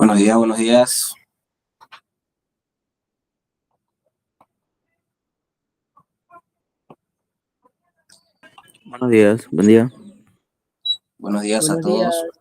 Buenos días, buenos días. Buenos días, buen día. Buenos días a Buenos días. todos.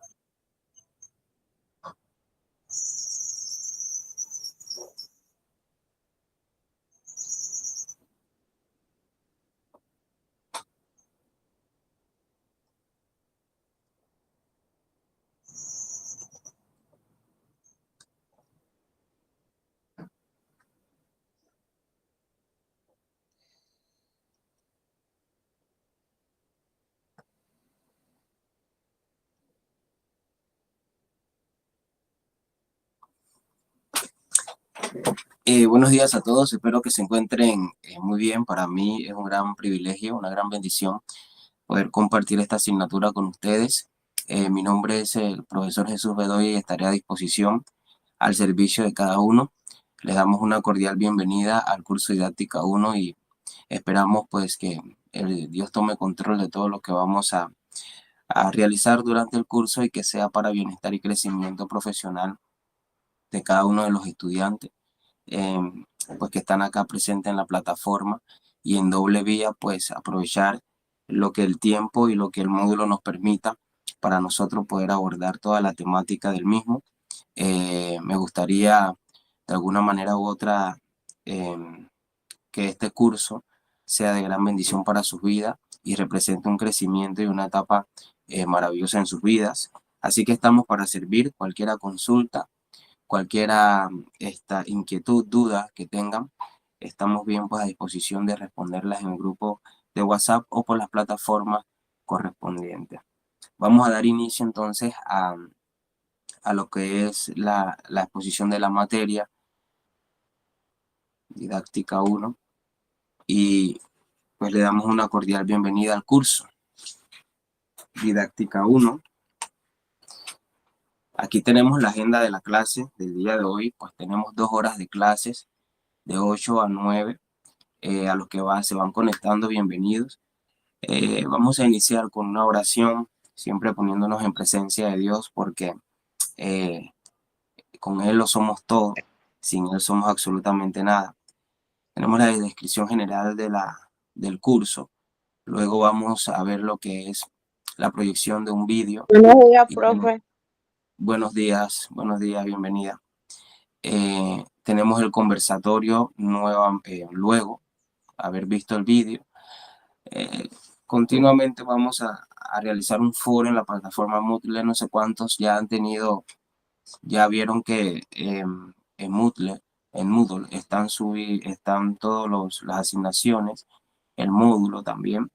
Buenos días a todos. Espero que se encuentren muy bien. Para mí es un gran privilegio, una gran bendición poder compartir esta asignatura con ustedes. Mi nombre es el profesor Jesús Bedoya y estaré a disposición al servicio de cada uno. Les damos una cordial bienvenida al curso Didáctica 1 y esperamos pues que Dios tome control de todo lo que vamos a realizar durante el curso y que sea para bienestar y crecimiento profesional de cada uno de los estudiantes, eh, pues que están acá presentes en la plataforma, y en doble vía pues aprovechar lo que el tiempo y lo que el módulo nos permita para nosotros poder abordar toda la temática del mismo. Me gustaría de alguna manera u otra eh, que este curso sea de gran bendición para sus vidas y represente un crecimiento y una etapa maravillosa en sus vidas. Así que estamos para servir. Cualquier consulta, cualquiera inquietud, duda que tengan, estamos bien pues a disposición de responderlas en el grupo de WhatsApp o por las plataformas correspondientes. Vamos a dar inicio entonces a lo que es la exposición de la materia Didáctica 1 y pues le damos una cordial bienvenida al curso Didáctica 1. Aquí tenemos la agenda de la clase del día de hoy. Pues tenemos 2 horas de clases de 8 a 9. A los que se van conectando, bienvenidos. Vamos a iniciar con una oración, siempre poniéndonos en presencia de Dios, porque eh, con Él lo somos todo, sin Él somos absolutamente nada. Tenemos la descripción general del curso, luego vamos a ver lo que es la proyección de un vídeo. Buenos días, profe. Buenos días, bienvenida. Tenemos el conversatorio luego haber visto el vídeo. Continuamente vamos a realizar un foro en la plataforma Moodle. No sé cuántos ya vieron que en Moodle están todas las asignaciones, el módulo también.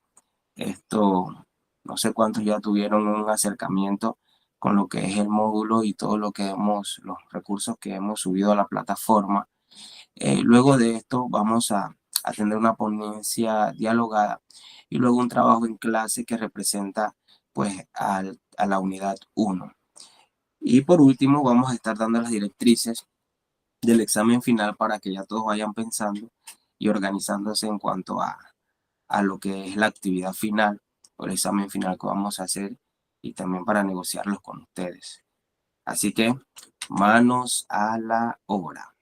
No sé cuántos ya tuvieron un acercamiento con lo que es el módulo y todo los recursos que hemos subido a la plataforma. Luego de esto vamos a tener una ponencia dialogada y luego un trabajo en clase que representa pues a la unidad 1. Y por último vamos a estar dando las directrices del examen final para que ya todos vayan pensando y organizándose en cuanto a lo que es la actividad final o el examen final que vamos a hacer, y también para negociarlos con ustedes. Así que manos a la obra.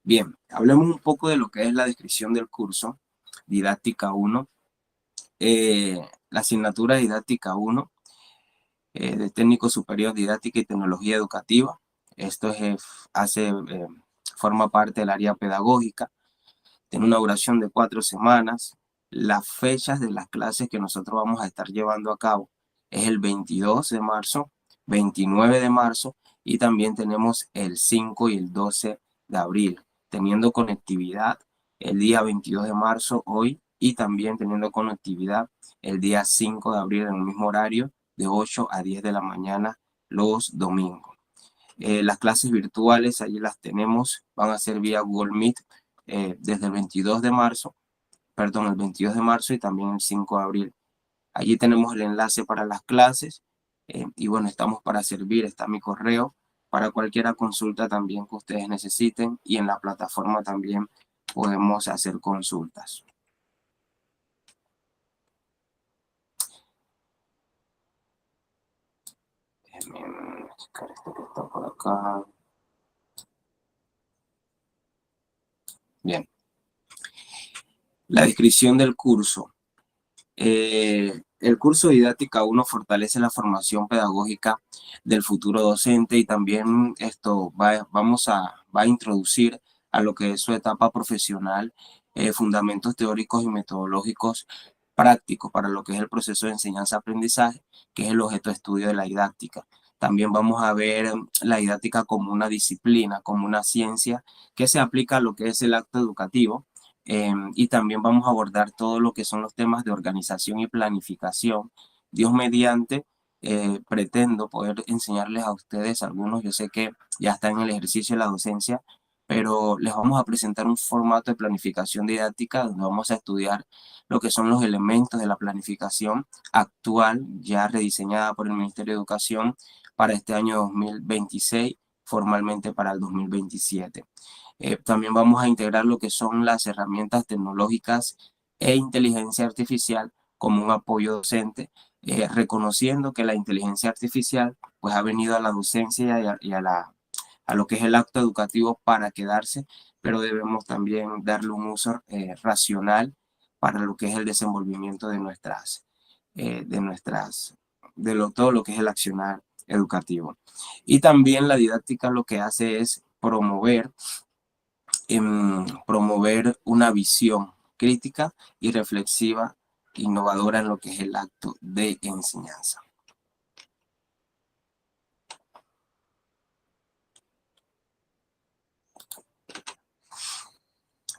Bien, hablemos un poco de lo que es la descripción del curso Didáctica 1. La asignatura Didáctica 1 de Técnico Superior Didáctica y Tecnología Educativa. Esto forma parte del área pedagógica. Tiene una duración de 4 semanas. Las fechas de las clases que nosotros vamos a estar llevando a cabo es el 22 de marzo, 29 de marzo, y también tenemos el 5 y el 12 de abril, teniendo conectividad el día 22 de marzo hoy, y también teniendo conectividad el día 5 de abril en el mismo horario de 8 a 10 de la mañana los domingos. Las clases virtuales allí las tenemos, van a ser vía Google Meet desde el 22 de marzo, el 22 de marzo y también el 5 de abril. Allí tenemos el enlace para las clases y bueno, estamos para servir. Está mi correo para cualquier consulta también que ustedes necesiten, y en la plataforma también podemos hacer consultas. Déjenme checar esto que está por acá. La descripción del curso. El curso de Didáctica 1 fortalece la formación pedagógica del futuro docente y también esto va a introducir a lo que es su etapa profesional, fundamentos teóricos y metodológicos prácticos para lo que es el proceso de enseñanza-aprendizaje, que es el objeto de estudio de la didáctica. También vamos a ver la didáctica como una disciplina, como una ciencia que se aplica a lo que es el acto educativo, y también vamos a abordar todo lo que son los temas de organización y planificación. Dios mediante, pretendo poder enseñarles a ustedes, algunos yo sé que ya están en el ejercicio de la docencia, pero les vamos a presentar un formato de planificación didáctica donde vamos a estudiar lo que son los elementos de la planificación actual, ya rediseñada por el Ministerio de Educación para este año 2026, formalmente para el 2027. También vamos a integrar lo que son las herramientas tecnológicas e inteligencia artificial como un apoyo docente, reconociendo que la inteligencia artificial pues ha venido a la docencia a lo que es el acto educativo para quedarse, pero debemos también darle un uso racional para lo que es el desenvolvimiento de nuestras, todo lo que es el accionar educativo. Y también la didáctica lo que hace es promover una visión crítica y reflexiva, innovadora en lo que es el acto de enseñanza.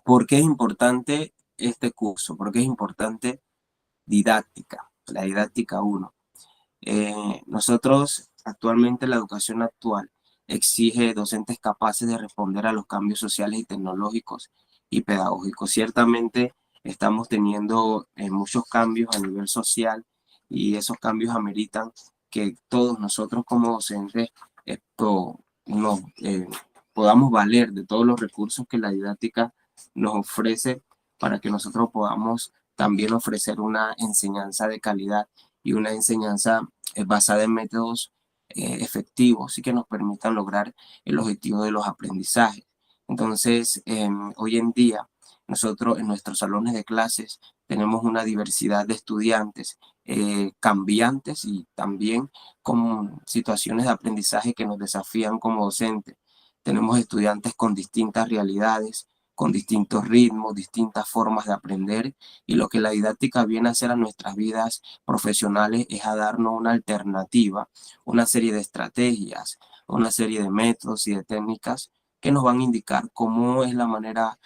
¿Por qué es importante este curso? ¿Por qué es importante didáctica? La didáctica 1. Nosotros actualmente la educación actual exige docentes capaces de responder a los cambios sociales y tecnológicos y pedagógicos. Ciertamente estamos teniendo muchos cambios a nivel social y esos cambios ameritan que todos nosotros como docentes nos podamos valer de todos los recursos que la didáctica nos ofrece para que nosotros podamos también ofrecer una enseñanza de calidad y una enseñanza basada en métodos efectivos y que nos permitan lograr el objetivo de los aprendizajes. Entonces, hoy en día, nosotros en nuestros salones de clases tenemos una diversidad de estudiantes cambiantes y también con situaciones de aprendizaje que nos desafían como docentes. Tenemos estudiantes con distintas realidades, con distintos ritmos, distintas formas de aprender, y lo que la didáctica viene a hacer a nuestras vidas profesionales es a darnos una alternativa, una serie de estrategias, una serie de métodos y de técnicas que nos van a indicar cómo es la manera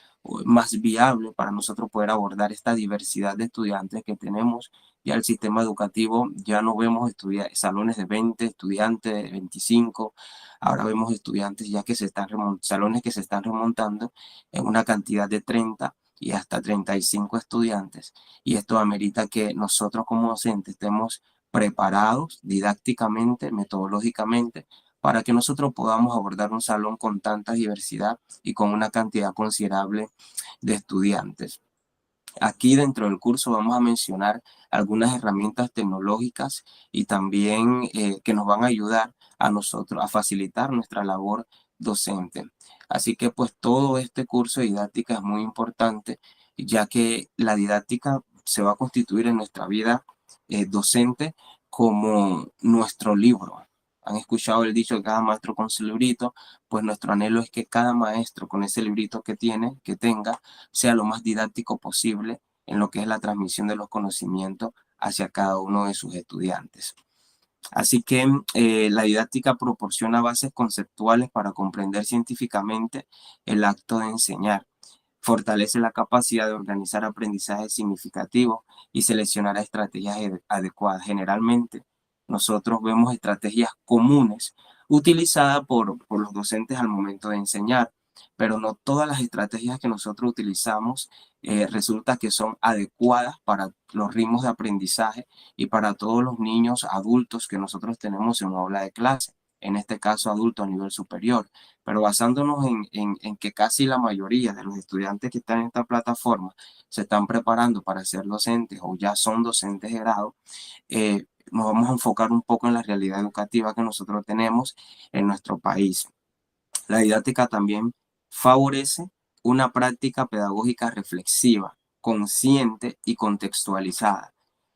más viable para nosotros poder abordar esta diversidad de estudiantes que tenemos. Ya el sistema educativo, ya no vemos salones de 20 estudiantes, de 25, ahora vemos estudiantes ya que salones que se están remontando en una cantidad de 30 y hasta 35 estudiantes. Y esto amerita que nosotros como docentes estemos preparados didácticamente, metodológicamente, para que nosotros podamos abordar un salón con tanta diversidad y con una cantidad considerable de estudiantes. Aquí dentro del curso vamos a mencionar algunas herramientas tecnológicas y también que nos van a ayudar a nosotros a facilitar nuestra labor docente. Así que pues todo este curso de didáctica es muy importante, ya que la didáctica se va a constituir en nuestra vida docente como nuestro libro. Han escuchado el dicho de cada maestro con su librito, pues nuestro anhelo es que cada maestro con ese librito que tenga, sea lo más didáctico posible en lo que es la transmisión de los conocimientos hacia cada uno de sus estudiantes. Así que la didáctica proporciona bases conceptuales para comprender científicamente el acto de enseñar, fortalece la capacidad de organizar aprendizajes significativos y seleccionar estrategias adecuadas. Generalmente, nosotros vemos estrategias comunes utilizadas por los docentes al momento de enseñar, pero no todas las estrategias que nosotros utilizamos resulta que son adecuadas para los ritmos de aprendizaje y para todos los niños adultos que nosotros tenemos en una aula de clase, en este caso adultos a nivel superior. Pero basándonos en que casi la mayoría de los estudiantes que están en esta plataforma se están preparando para ser docentes o ya son docentes de grado, nos vamos a enfocar un poco en la realidad educativa que nosotros tenemos en nuestro país. La didáctica también favorece una práctica pedagógica reflexiva, consciente y contextualizada.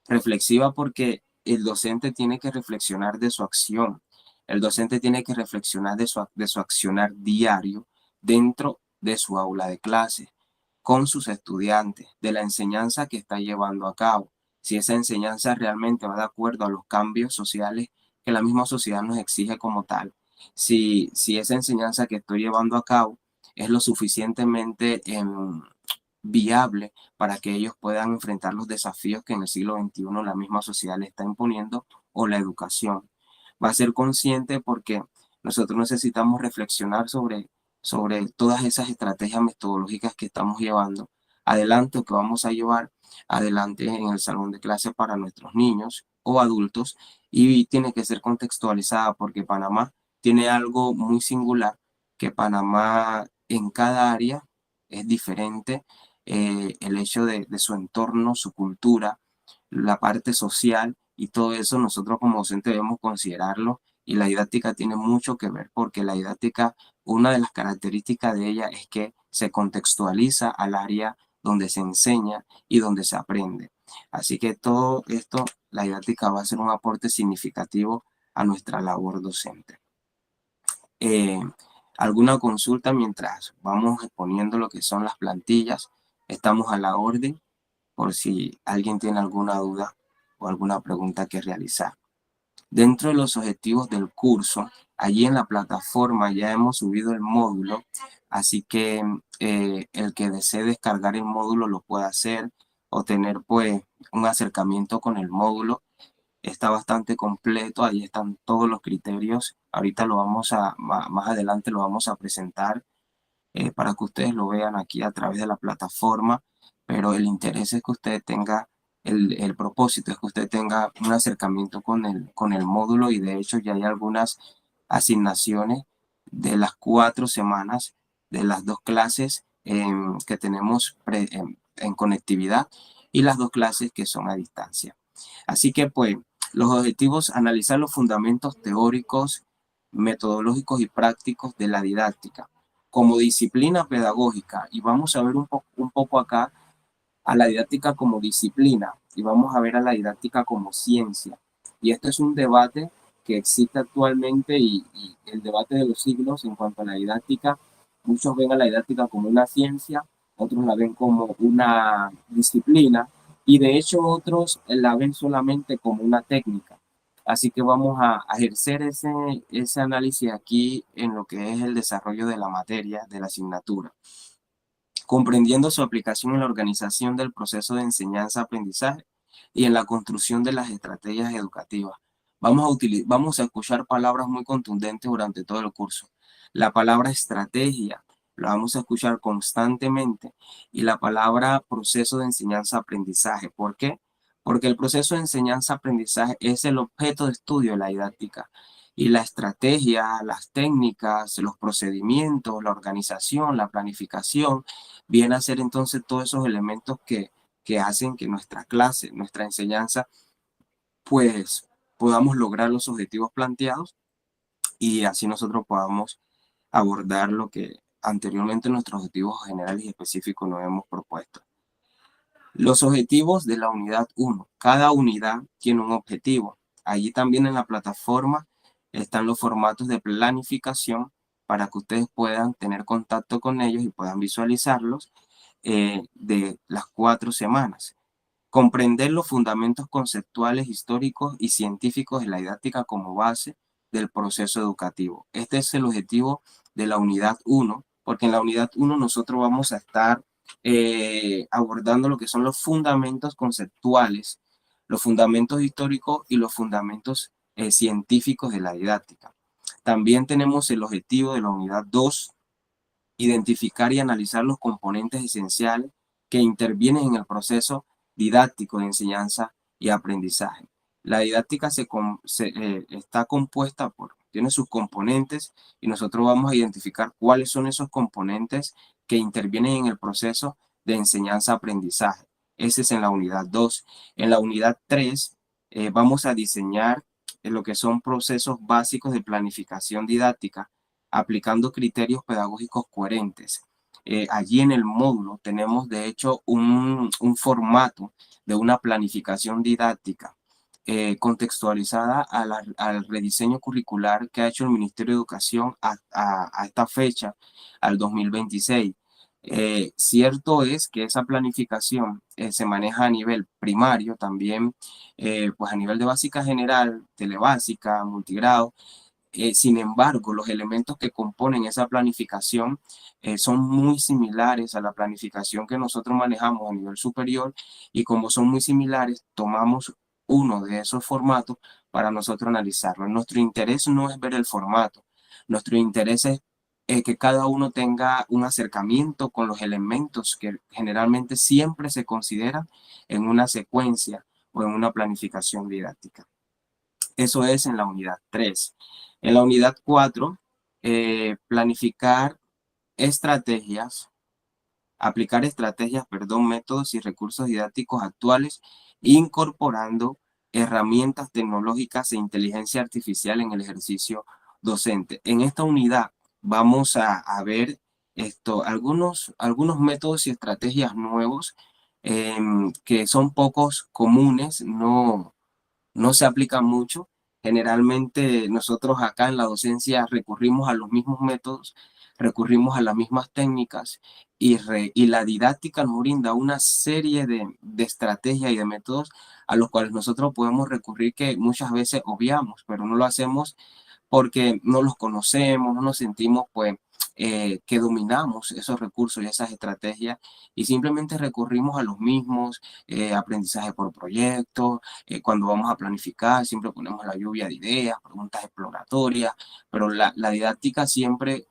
Reflexiva porque el docente tiene que reflexionar de su acción. El docente tiene que reflexionar de su accionar diario dentro de su aula de clase, con sus estudiantes, de la enseñanza que está llevando a cabo. Si esa enseñanza realmente va de acuerdo a los cambios sociales que la misma sociedad nos exige como tal. Si esa enseñanza que estoy llevando a cabo es lo suficientemente viable para que ellos puedan enfrentar los desafíos que en el siglo XXI la misma sociedad le está imponiendo, o la educación. Va a ser consciente porque nosotros necesitamos reflexionar sobre todas esas estrategias metodológicas que estamos llevando adelante o que vamos a llevar adelante en el salón de clase para nuestros niños o adultos, y tiene que ser contextualizada porque Panamá tiene algo muy singular, que Panamá en cada área es diferente. El hecho de su entorno, su cultura, la parte social y todo eso, nosotros como docentes debemos considerarlo, y la didáctica tiene mucho que ver porque la didáctica, una de las características de ella es que se contextualiza al área donde se enseña y donde se aprende. Así que todo esto, la didáctica va a ser un aporte significativo a nuestra labor docente. Eh, ¿Alguna consulta mientras vamos exponiendo lo que son las plantillas? Estamos a la orden por si alguien tiene alguna duda o alguna pregunta que realizar. Dentro de los objetivos del curso, allí en la plataforma ya hemos subido el módulo, así que el que desee descargar el módulo lo puede hacer, o tener pues un acercamiento con el módulo. Está bastante completo, ahí están todos los criterios. Ahorita más adelante lo vamos a presentar para que ustedes lo vean aquí a través de la plataforma, pero el interés es que usted tenga, el propósito es que usted tenga un acercamiento con el módulo, y de hecho ya hay algunas asignaciones de las 4 semanas de las 2 clases que tenemos en conectividad, y las 2 clases que son a distancia. Así que pues los objetivos: analizar los fundamentos teóricos, metodológicos y prácticos de la didáctica como disciplina pedagógica, y vamos a ver un poco acá a la didáctica como disciplina, y vamos a ver a la didáctica como ciencia. Y este es un debate que existe actualmente, y el debate de los siglos en cuanto a la didáctica. Muchos ven a la didáctica como una ciencia, otros la ven como una disciplina, y de hecho otros la ven solamente como una técnica. Así que vamos a ejercer ese análisis aquí en lo que es el desarrollo de la materia, de la asignatura, comprendiendo su aplicación en la organización del proceso de enseñanza-aprendizaje y en la construcción de las estrategias educativas. Vamos a escuchar palabras muy contundentes durante todo el curso. La palabra estrategia la vamos a escuchar constantemente, y la palabra proceso de enseñanza-aprendizaje. ¿Por qué? Porque el proceso de enseñanza-aprendizaje es el objeto de estudio de la didáctica, y la estrategia, las técnicas, los procedimientos, la organización, la planificación, viene a ser entonces todos esos elementos que hacen que nuestra clase, nuestra enseñanza, pues podamos lograr los objetivos planteados, y así nosotros podamos abordar lo que anteriormente nuestros objetivos generales y específicos nos hemos propuesto. Los objetivos de la unidad 1. Cada unidad tiene un objetivo. Allí también en la plataforma están los formatos de planificación para que ustedes puedan tener contacto con ellos y puedan visualizarlos de las 4 semanas. Comprender los fundamentos conceptuales, históricos y científicos de la didáctica como base del proceso educativo. Este es el objetivo de la unidad 1, porque en la unidad 1 nosotros vamos a estar abordando lo que son los fundamentos conceptuales, los fundamentos históricos y los fundamentos científicos de la didáctica. También tenemos el objetivo de la unidad 2: identificar y analizar los componentes esenciales que intervienen en el proceso didáctico de enseñanza y aprendizaje. La didáctica está compuesta tiene sus componentes, y nosotros vamos a identificar cuáles son esos componentes que intervienen en el proceso de enseñanza-aprendizaje. Ese es en la unidad 2. En la unidad 3 vamos a diseñar lo que son procesos básicos de planificación didáctica, aplicando criterios pedagógicos coherentes. allí en el módulo tenemos de hecho un formato de una planificación didáctica contextualizada al rediseño curricular que ha hecho el Ministerio de Educación a esta fecha, al 2026. Cierto es que esa planificación se maneja a nivel primario, también pues a nivel de básica general, telebásica, multigrado. Sin embargo, los elementos que componen esa planificación son muy similares a la planificación que nosotros manejamos a nivel superior, y como son muy similares, tomamos uno de esos formatos para nosotros analizarlo. Nuestro interés no es ver el formato, nuestro interés es que cada uno tenga un acercamiento con los elementos que generalmente siempre se consideran en una secuencia o en una planificación didáctica. Eso es en la unidad 3. En la unidad 4, planificar estrategias, aplicar estrategias, perdón, métodos y recursos didácticos actuales, incorporando herramientas tecnológicas e inteligencia artificial en el ejercicio docente. En esta unidad vamos a ver algunos métodos y estrategias nuevos que son pocos comunes, no se aplica mucho. Generalmente nosotros acá en la docencia recurrimos a los mismos métodos, recurrimos a las mismas técnicas, y la didáctica nos brinda una serie de estrategias y de métodos a los cuales nosotros podemos recurrir, que muchas veces obviamos, pero no lo hacemos porque no los conocemos, no nos sentimos pues que dominamos esos recursos y esas estrategias, y simplemente recurrimos a los mismos, aprendizaje por proyectos, cuando vamos a planificar siempre ponemos la lluvia de ideas, preguntas exploratorias, pero la didáctica siempre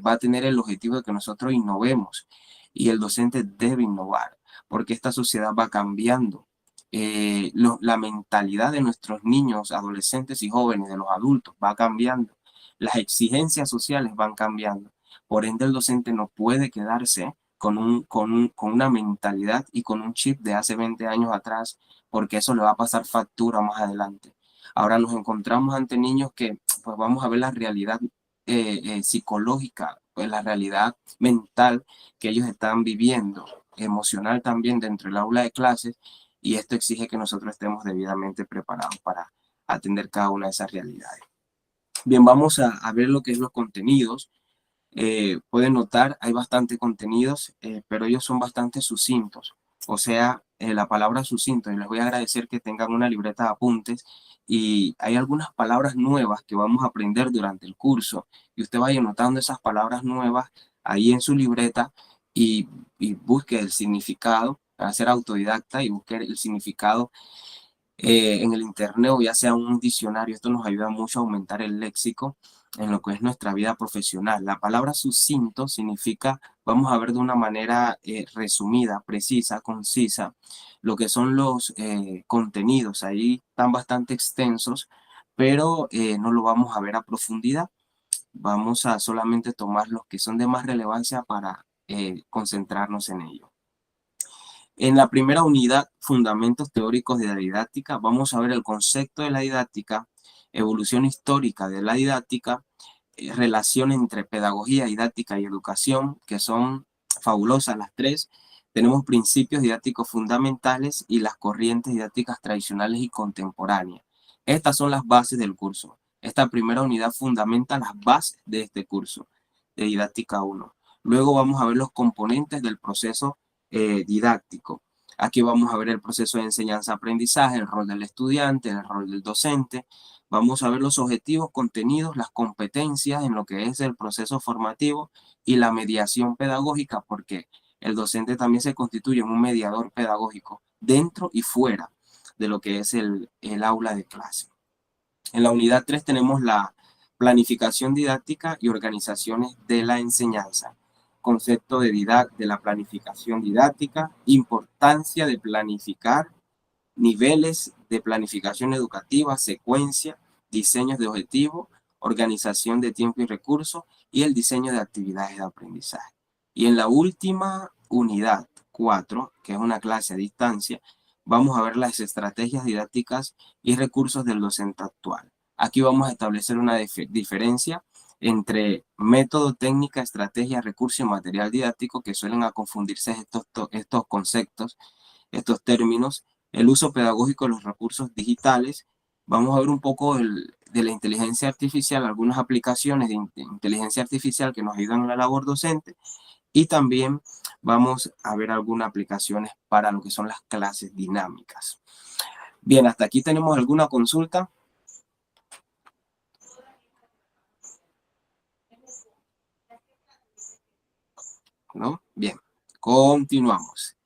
va a tener el objetivo de que nosotros innovemos, y el docente debe innovar porque esta sociedad va cambiando. La mentalidad de nuestros niños, adolescentes y jóvenes, de los adultos, va cambiando. Las exigencias sociales van cambiando. Por ende, el docente no puede quedarse con una mentalidad y con un chip de hace 20 años atrás, porque eso le va a pasar factura más adelante. Ahora nos encontramos ante niños que, pues vamos a ver la realidad psicológica, pues la realidad mental que ellos están viviendo, emocional también dentro del aula de clases, y esto exige que nosotros estemos debidamente preparados para atender cada una de esas realidades. Bien, vamos a ver lo que es los contenidos. Pueden notar, hay bastante contenidos, pero ellos son bastante sucintos. O sea, la palabra sucinto, y les voy a agradecer que tengan una libreta de apuntes, y hay algunas palabras nuevas que vamos a aprender durante el curso, y usted vaya anotando esas palabras nuevas ahí en su libreta, y busque el significado, para ser autodidacta, y busque el significado en el internet, o ya sea un diccionario. Esto nos ayuda mucho a aumentar el léxico en lo que es nuestra vida profesional. La palabra sucinto significa, vamos a ver de una manera resumida, precisa, concisa, lo que son los contenidos. Ahí están bastante extensos, pero no lo vamos a ver a profundidad. Vamos a solamente tomar los que son de más relevancia para concentrarnos en ello. En la primera unidad, Fundamentos Teóricos de la Didáctica, vamos a ver el concepto de la didáctica, evolución histórica de la didáctica, relación entre pedagogía, didáctica y educación, que son fabulosas las tres. Tenemos principios didácticos fundamentales y las corrientes didácticas tradicionales y contemporáneas. Estas son las bases del curso. Esta primera unidad fundamenta las bases de este curso de Didáctica 1. Luego vamos a ver los componentes del proceso didáctico. Aquí vamos a ver el proceso de enseñanza-aprendizaje, el rol del estudiante, el rol del docente. Vamos a ver los objetivos, contenidos, las competencias en lo que es el proceso formativo y la mediación pedagógica, porque el docente también se constituye en un mediador pedagógico dentro y fuera de lo que es el aula de clase. En la unidad 3 tenemos la planificación didáctica y organizaciones de la enseñanza, concepto de la planificación didáctica, importancia de planificar, niveles de planificación educativa, secuencia, diseños de objetivos, organización de tiempo y recursos, y el diseño de actividades de aprendizaje. Y en la última unidad 4, que es una clase a distancia, vamos a ver las estrategias didácticas y recursos del docente actual. Aquí vamos a establecer una diferencia entre método, técnica, estrategia, recurso y material didáctico, que suelen a confundirse estos conceptos, estos términos, el uso pedagógico de los recursos digitales. Vamos a ver un poco de la inteligencia artificial, algunas aplicaciones de inteligencia artificial que nos ayudan en la labor docente, y también vamos a ver algunas aplicaciones para lo que son las clases dinámicas. Bien, hasta aquí tenemos alguna consulta. ¿No? Bien, continuamos.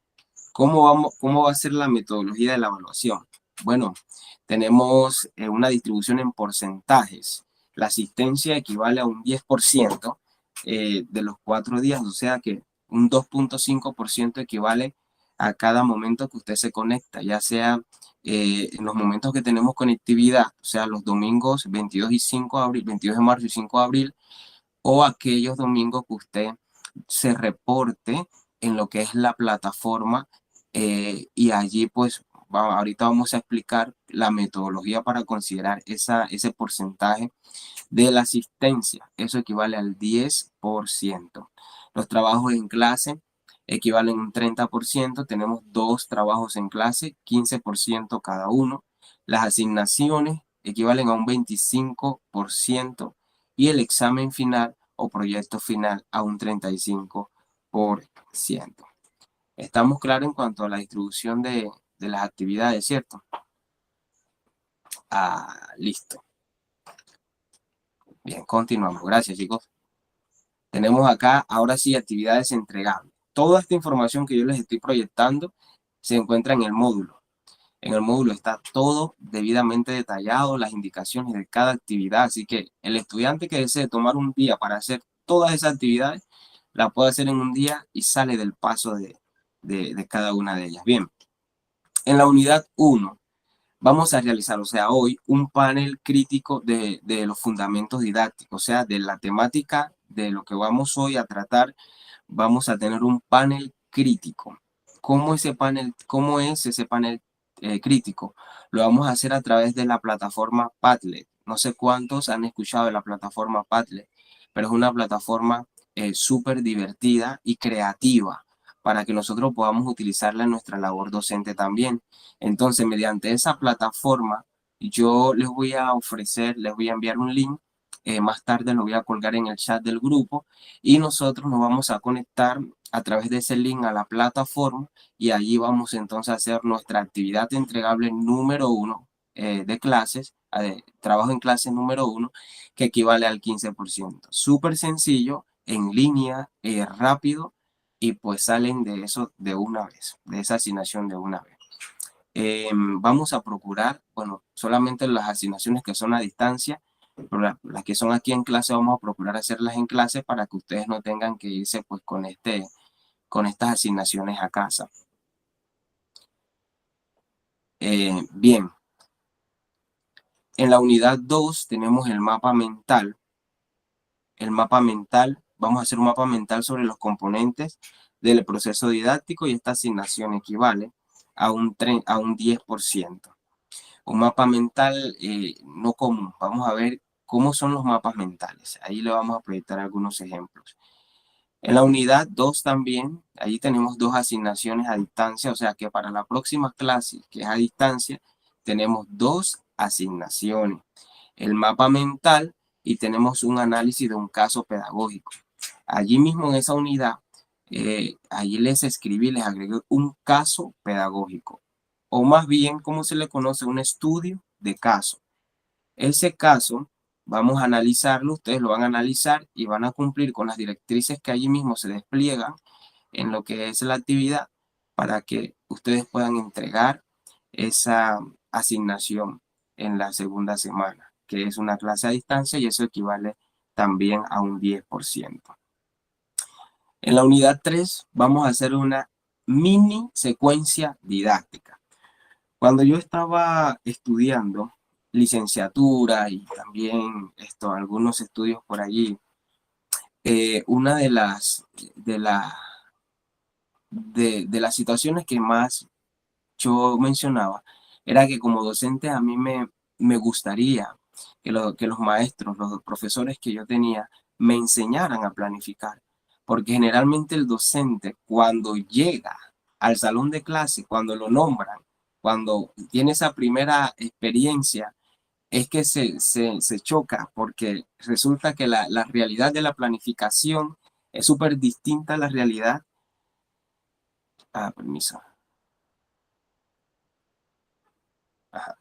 ¿Cómo va a ser la metodología de la evaluación? Bueno, tenemos una distribución en porcentajes. La asistencia equivale a un 10% de los 4 días, o sea que un 2,5% equivale a cada momento que usted se conecta, ya sea en los momentos que tenemos conectividad, o sea, los domingos 22 y 5 de abril, 22 de marzo y 5 de abril, o aquellos domingos que usted se reporte en lo que es la plataforma, y allí pues ahorita vamos a explicar la metodología para considerar ese porcentaje de la asistencia. Eso equivale al 10%. Los trabajos en clase equivalen a un 30%. Tenemos 2 trabajos en clase, 15% cada uno. Las asignaciones equivalen a un 25% y el examen final o proyecto final a un 35%. Estamos claros en cuanto a la distribución de las actividades, ¿cierto? Listo. Bien, continuamos. Gracias, chicos. Tenemos acá, ahora sí, actividades entregables. Toda esta información que yo les estoy proyectando se encuentra en el módulo. En el módulo está todo debidamente detallado, las indicaciones de cada actividad. Así que el estudiante que desee tomar un día para hacer todas esas actividades, la puede hacer en un día y sale del paso de cada una de ellas. Bien, en la unidad 1 vamos a realizar, o sea, hoy un panel crítico de los fundamentos didácticos, o sea, de la temática de lo que vamos hoy a tratar. Vamos a tener un panel crítico. ¿Cómo es ese panel crítico? Lo vamos a hacer a través de la plataforma Padlet. No sé cuántos han escuchado de la plataforma Padlet, pero es una plataforma súper divertida y creativa para que nosotros podamos utilizarla en nuestra labor docente también. Entonces, mediante esa plataforma, yo les voy a ofrecer, les voy a enviar un link. Más tarde lo voy a colgar en el chat del grupo y nosotros nos vamos a conectar a través de ese link a la plataforma y allí vamos entonces a hacer nuestra actividad entregable número 1 de clases, trabajo en clase número 1, que equivale al 15%. Súper sencillo, en línea, rápido, y pues salen de eso de una vez, de esa asignación de una vez. Vamos a procurar, bueno, solamente las asignaciones que son a distancia, pero las que son aquí en clase vamos a procurar hacerlas en clase para que ustedes no tengan que irse pues con estas asignaciones a casa. Bien, en la unidad 2 tenemos el mapa mental. El mapa mental, vamos a hacer un mapa mental sobre los componentes del proceso didáctico y esta asignación equivale a un 10%. Un mapa mental no común. Vamos a ver cómo son los mapas mentales. Ahí le vamos a proyectar algunos ejemplos. En la unidad 2 también, ahí tenemos 2 asignaciones a distancia, o sea que para la próxima clase, que es a distancia, tenemos 2 asignaciones. El mapa mental y tenemos un análisis de un caso pedagógico. Allí mismo en esa unidad, allí les escribí, les agregué un caso pedagógico, o más bien, ¿cómo se le conoce? Un estudio de caso. Ese caso vamos a analizarlo, ustedes lo van a analizar y van a cumplir con las directrices que allí mismo se despliegan en lo que es la actividad para que ustedes puedan entregar esa asignación en la segunda semana, que es una clase a distancia y eso equivale también a un 10%. En la unidad 3 vamos a hacer una mini secuencia didáctica. Cuando yo estaba estudiando licenciatura y también algunos estudios por allí, una de las situaciones que más yo mencionaba era que como docente a mí me gustaría que los maestros, los profesores que yo tenía, me enseñaran a planificar. Porque generalmente el docente, cuando llega al salón de clase, cuando lo nombran, cuando tiene esa primera experiencia, es que se choca, porque resulta que la realidad de la planificación es súper distinta a la realidad. Ah, permiso. Ajá.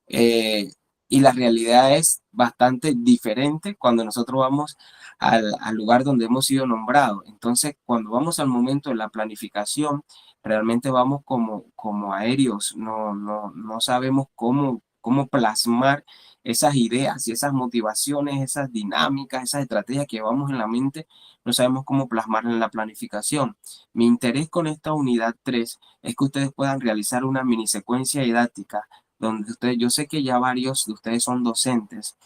Eh, y la realidad es bastante diferente cuando nosotros vamos al lugar donde hemos sido nombrados. Entonces, cuando vamos al momento de la planificación, realmente vamos como aéreos, no sabemos cómo plasmar esas ideas y esas motivaciones, esas dinámicas, esas estrategias que llevamos en la mente, no sabemos cómo plasmarlas en la planificación. Mi interés con esta unidad 3 es que ustedes puedan realizar una mini secuencia didáctica donde ustedes, yo sé que ya varios de ustedes son docentes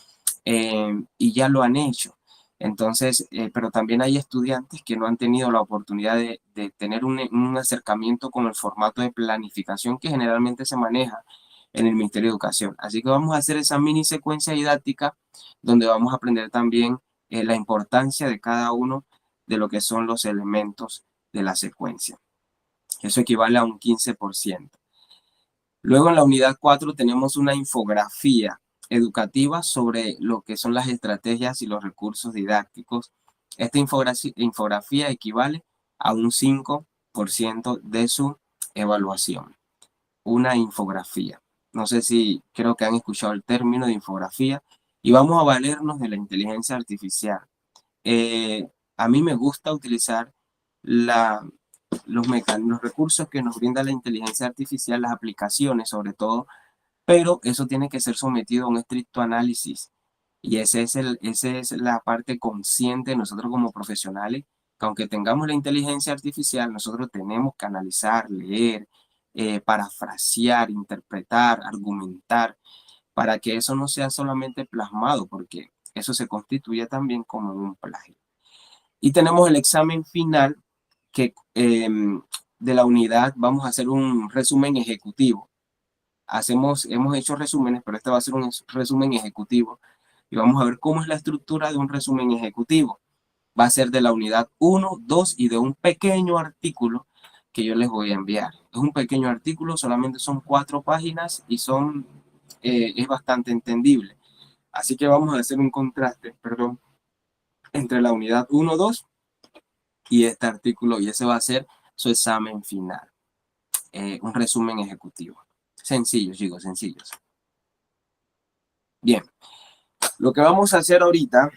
y ya lo han hecho. Entonces, pero también hay estudiantes que no han tenido la oportunidad de tener un acercamiento con el formato de planificación que generalmente se maneja en el Ministerio de Educación. Así que vamos a hacer esa mini secuencia didáctica donde vamos a aprender también la importancia de cada uno de lo que son los elementos de la secuencia. Eso equivale a un 15%. Luego en la unidad 4 tenemos una infografía educativa sobre lo que son las estrategias y los recursos didácticos. Esta infografía equivale a un 5% de su evaluación. Una infografía. No sé si creo que han escuchado el término de infografía y vamos a valernos de la inteligencia artificial. A mí me gusta utilizar la, los recursos que nos brinda la inteligencia artificial, las aplicaciones sobre todo, pero eso tiene que ser sometido a un estricto análisis. Y ese es la parte consciente de nosotros como profesionales, que aunque tengamos la inteligencia artificial, nosotros tenemos que analizar, leer, parafrasear, interpretar, argumentar, para que eso no sea solamente plasmado, porque eso se constituye también como un plagio. Y tenemos el examen final que de la unidad vamos a hacer un resumen ejecutivo. Hemos hecho resúmenes, pero este va a ser un resumen ejecutivo y vamos a ver cómo es la estructura de un resumen ejecutivo. Va a ser de la unidad 1, 2 y de un pequeño artículo que yo les voy a enviar. Es un pequeño artículo, solamente son 4 páginas y es bastante entendible. Así que vamos a hacer un contraste, perdón, entre la unidad 1, 2 y este artículo, y ese va a ser su examen final. Un resumen ejecutivo. Sencillos, chicos, sencillos. Bien, lo que vamos a hacer ahorita,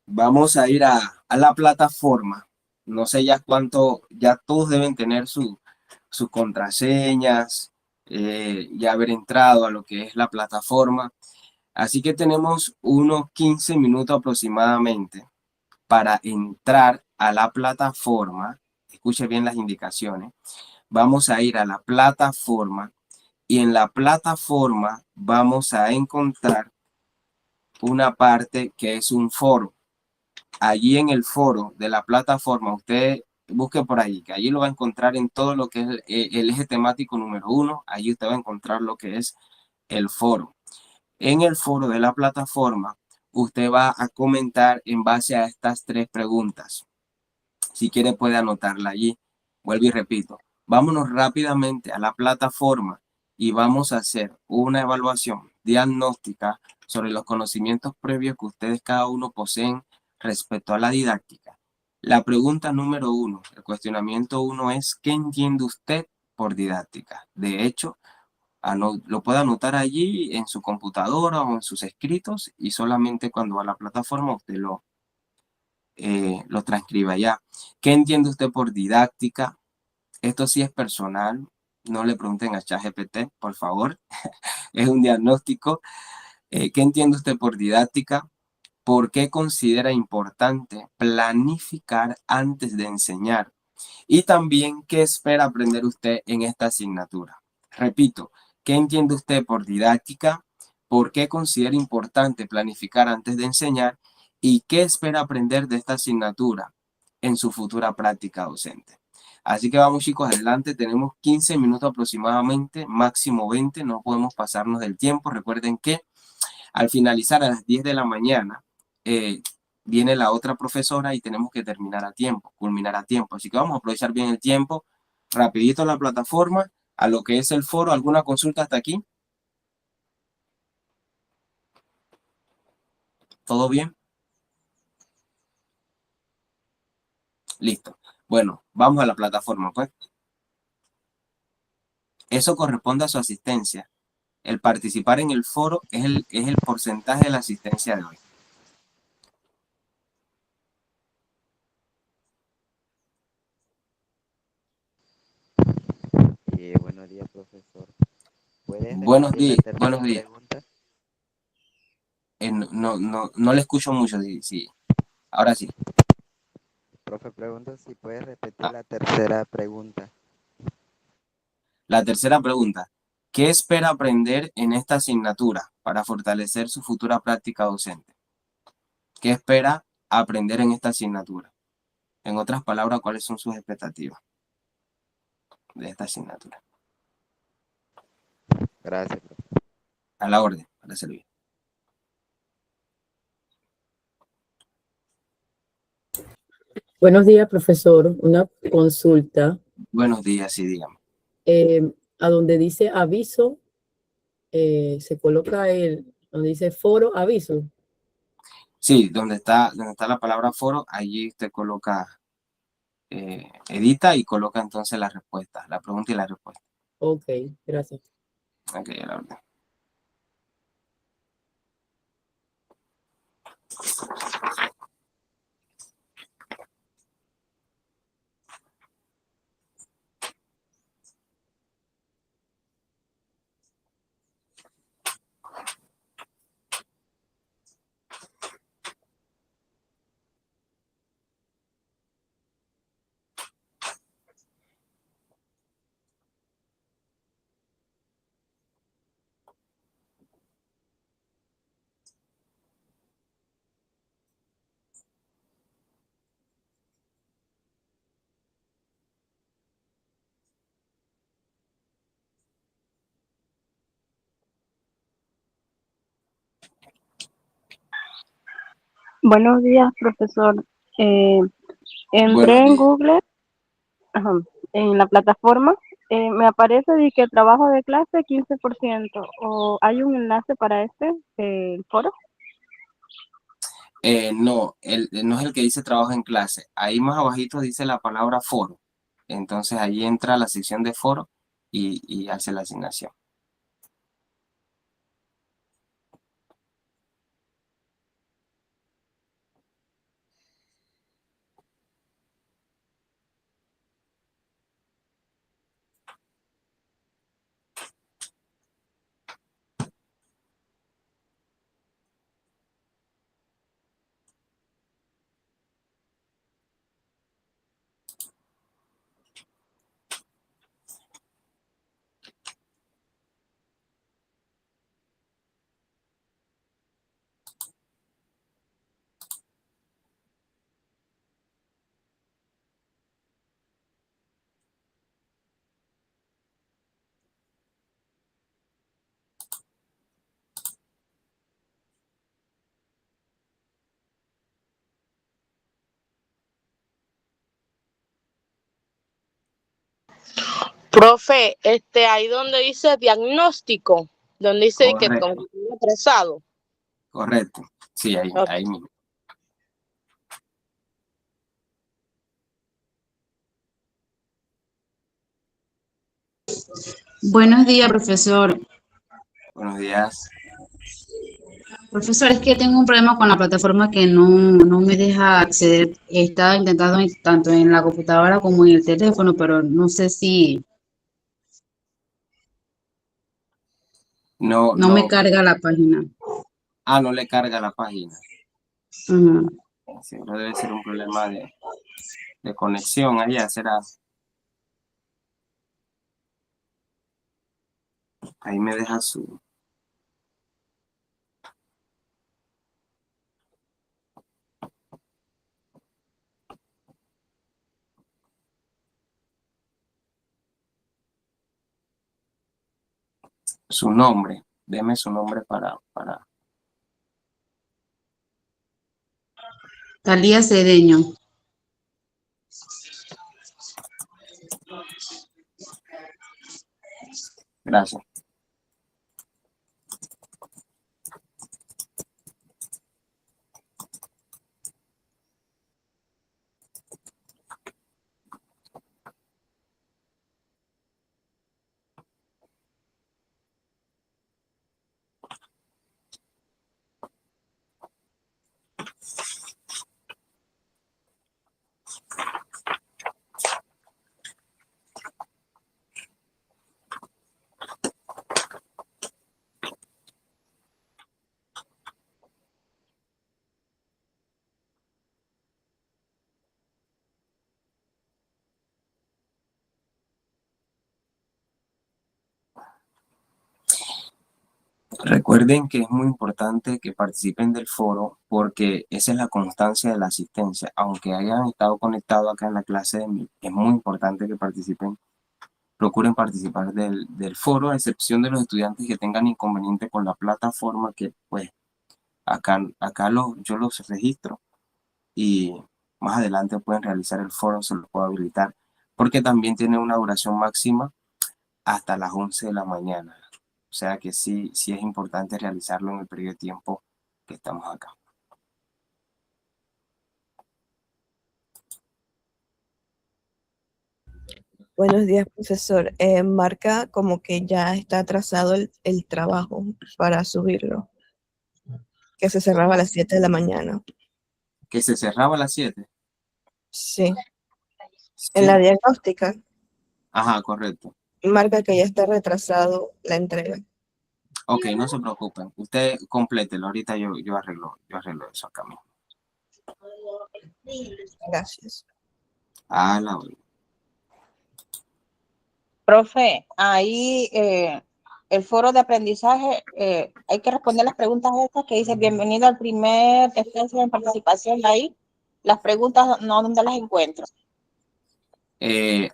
vamos a ir a la plataforma. No sé ya cuánto, ya todos deben tener sus contraseñas, ya haber entrado a lo que es la plataforma. Así que tenemos unos 15 minutos aproximadamente para entrar a la plataforma. Escuche bien las indicaciones. Vamos a ir a la plataforma y en la plataforma vamos a encontrar una parte que es un foro. Allí en el foro de la plataforma, usted busque por ahí, que allí lo va a encontrar en todo lo que es el eje temático número 1. Allí usted va a encontrar lo que es el foro. En el foro de la plataforma, usted va a comentar en base a estas 3 preguntas. Si quiere puede anotarla allí. Vuelvo y repito, vámonos rápidamente a la plataforma y vamos a hacer una evaluación diagnóstica sobre los conocimientos previos que ustedes cada uno poseen respecto a la didáctica. La pregunta número 1, el cuestionamiento 1 es, ¿qué entiende usted por didáctica? De hecho, lo puede anotar allí en su computadora o en sus escritos y solamente cuando va a la plataforma usted lo transcriba ya. ¿Qué entiende usted por didáctica? Esto sí es personal, no le pregunten a ChatGPT, por favor. Es un diagnóstico. ¿Qué entiende usted por didáctica? ¿Por qué considera importante planificar antes de enseñar? Y también, ¿qué espera aprender usted en esta asignatura? Repito, ¿qué entiende usted por didáctica? ¿Por qué considera importante planificar antes de enseñar? ¿Y qué espera aprender de esta asignatura en su futura práctica docente? Así que vamos, chicos, adelante. Tenemos 15 minutos aproximadamente, máximo 20. No podemos pasarnos del tiempo. Recuerden que Al finalizar a las 10 de la mañana, viene la otra profesora y tenemos que terminar a tiempo, culminar a tiempo. Así que vamos a aprovechar bien el tiempo, rapidito la plataforma, a lo que es el foro. ¿Alguna consulta hasta aquí? ¿Todo bien? Listo. Bueno, vamos a la plataforma, pues. Eso corresponde a su asistencia. El participar en el foro es el porcentaje de la asistencia de hoy. Buenos días, profesor. ¿Puedes Buenos repetir la días, buenos tercera días. pregunta? No le escucho mucho, sí, sí. Ahora sí. Profe, pregunto si puedes repetir Ah, la tercera pregunta. la tercera pregunta. ¿Qué espera aprender en esta asignatura para fortalecer su futura práctica docente? ¿Qué espera aprender en esta asignatura? En otras palabras, ¿cuáles son sus expectativas de esta asignatura? Gracias, profe. A la orden, para servir. Buenos días, profesor. Una consulta. Buenos días, sí, dígame. Eh, a donde dice aviso, se coloca donde dice foro, aviso. Sí, donde está la palabra foro, allí usted coloca, edita y coloca entonces la respuesta, la pregunta y la respuesta. Ok, gracias. Ok, a la orden. Buenos días, profesor. Eh, Buenos Entré en días. Google, ajá, en la plataforma. Me aparece de que trabajo de clase 15%. ¿O hay un enlace para el foro? No, no es el que dice trabajo en clase. Ahí más abajito dice la palabra foro. Entonces ahí entra la sección de foro y hace la asignación. Profe, ahí donde dice diagnóstico, donde dice que Correcto, contenido atrasado. correcto. Sí, Ok. ahí mismo. Buenos días, profesor. Buenos días. Profesor, es que tengo un problema con la plataforma que no me deja acceder. He estado intentando tanto en la computadora como en el teléfono, pero no sé si No, no me no. carga la página. No le carga la página. Ujú. Seguro debe ser un problema de conexión allá, será. Ahí me deja su nombre. Deme su nombre para. Talía Cedeño. Gracias. Recuerden que es muy importante que participen del foro porque esa es la constancia de la asistencia. Aunque hayan estado conectados acá en la clase de mí, es muy importante que participen, procuren participar del foro, a excepción de los estudiantes que tengan inconveniente con la plataforma, que pues acá yo los registro y más adelante pueden realizar el foro, se lo puedo habilitar, porque también tiene una duración máxima hasta las 11 de la mañana. O sea que sí es importante realizarlo en el periodo de tiempo que estamos acá. Buenos días, profesor. Marca como que ya está atrasado el trabajo para subirlo, que se cerraba a las 7 de la mañana. Que se cerraba a las 7. Sí, en Sí. la diagnóstica Ajá, correcto. marca que ya está retrasado la entrega. Ok, no se preocupen. Usted complételo. Ahorita yo arreglo eso acá mismo. Gracias. Ah, la orden. Profe, ahí el foro de aprendizaje, hay que responder las preguntas estas que dice bienvenido al primer espacio de participación. Ahí las preguntas no, ¿dónde las encuentro?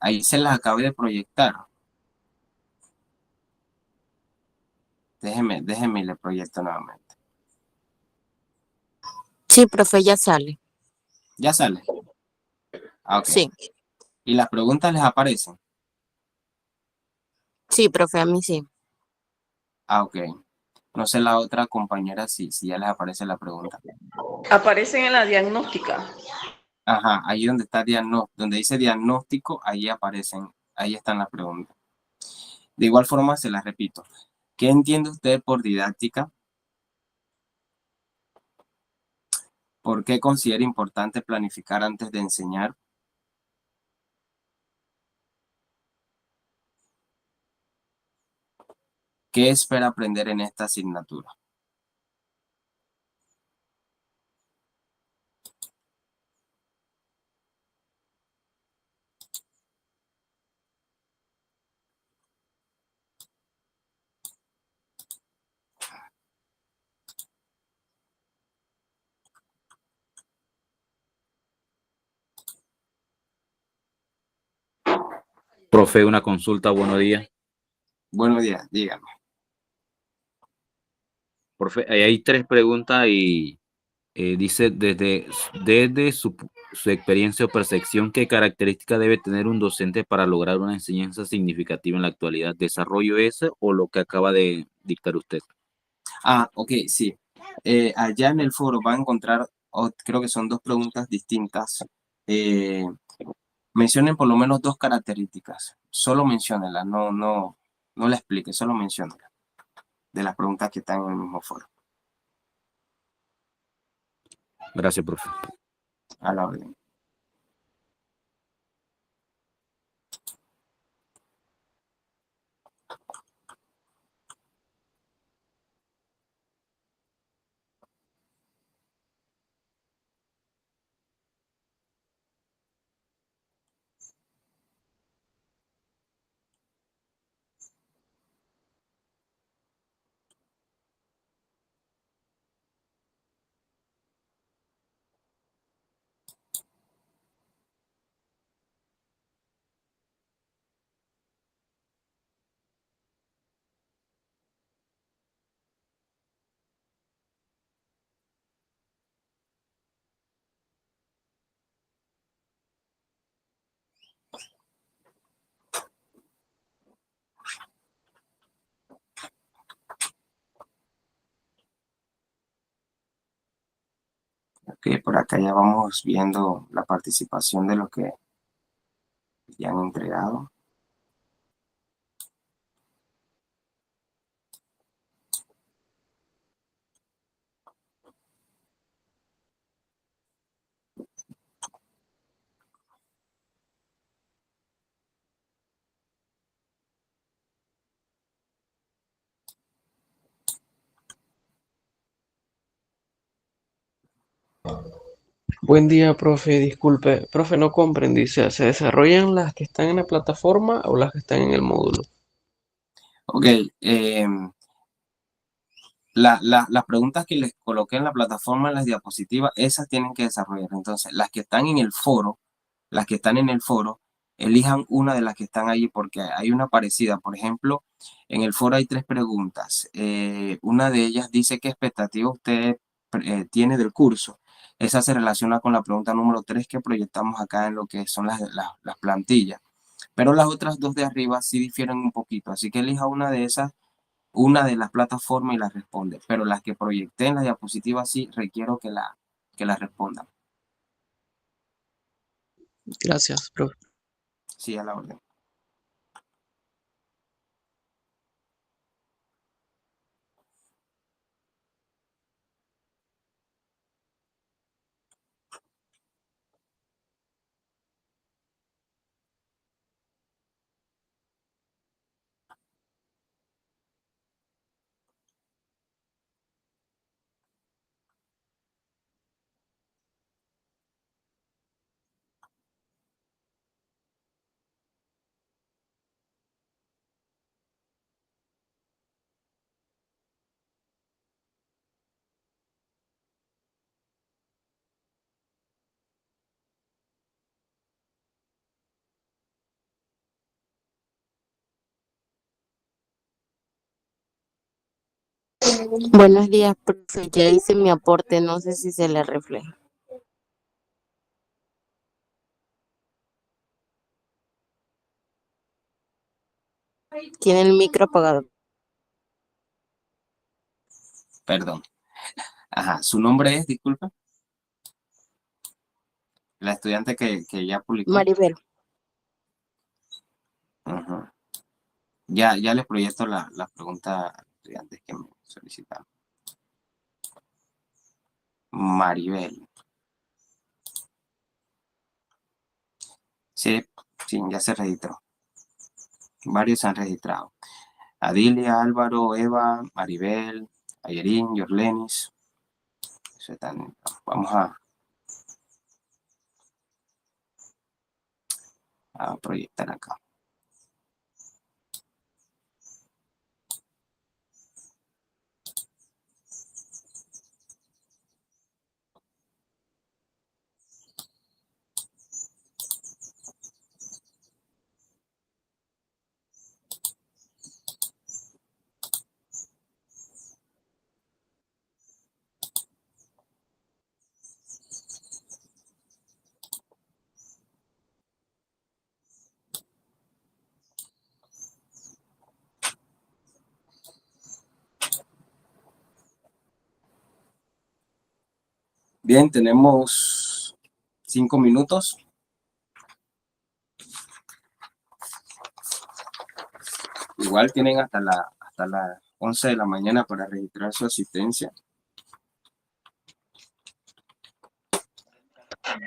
Ahí se las acabé de proyectar. Déjeme y le proyecto nuevamente. Sí, profe, ya sale. ¿Ya sale? Ah, ok. Sí, ¿Y las preguntas les aparecen? sí, profe, a mí sí. Ah, ok. No sé la otra compañera si ya les aparece la pregunta. Aparecen en la diagnóstica. Ajá, ahí donde está donde dice diagnóstico, ahí aparecen, ahí están las preguntas. De igual forma, se las repito. ¿Qué entiende usted por didáctica? ¿Por qué considera importante planificar antes de enseñar? ¿Qué espera aprender en esta asignatura? Profe, una consulta, buenos días. Buenos días, dígame. Profe, ahí hay 3 preguntas y dice desde su experiencia o percepción, ¿qué característica debe tener un docente para lograr una enseñanza significativa en la actualidad? ¿Desarrollo ese o lo que acaba de dictar usted? Ah, ok, sí. Allá en el foro va a encontrar, creo que son 2 preguntas distintas. Mencionen por lo menos 2 características. Solo menciónenlas, no la explique, solo menciónenlas de las preguntas que están en el mismo foro. Gracias, profe. A la orden. Ok, por acá ya vamos viendo la participación de los que ya han entregado. Buen día, profe. Disculpe, profe, no comprendí. ¿Se desarrollan las que están en la plataforma o las que están en el módulo? Ok, las preguntas que les coloqué en la plataforma, en las diapositivas, esas tienen que desarrollar. Entonces, las que están en el foro, elijan una de las que están allí porque hay una parecida. Por ejemplo, en el foro hay 3 preguntas. Una de ellas dice qué expectativa usted tiene del curso. Esa se relaciona con la pregunta número 3 que proyectamos acá en lo que son las plantillas. Pero las otras 2 de arriba sí difieren un poquito. Así que elija una de esas, una de las plataformas y la responde. Pero las que proyecté en la diapositiva sí requiero que la respondan. Gracias, profe. Sí, a la orden. Buenos días, profe. Ya hice mi aporte, no sé si se le refleja. Tiene el micro apagado. Perdón. Ajá, su nombre es, disculpa, la estudiante que ya publicó. Maribel. Ajá. Ya le proyecto la pregunta a los estudiantes que me solicitaron. Maribel. Sí, sí, ya se registró. Varios se han registrado. Adilia, Álvaro, Eva, Maribel, Ayerín, Yorlenis. Vamos a proyectar acá. Bien, tenemos 5 minutos. Igual tienen hasta las 11 de la mañana para registrar su asistencia.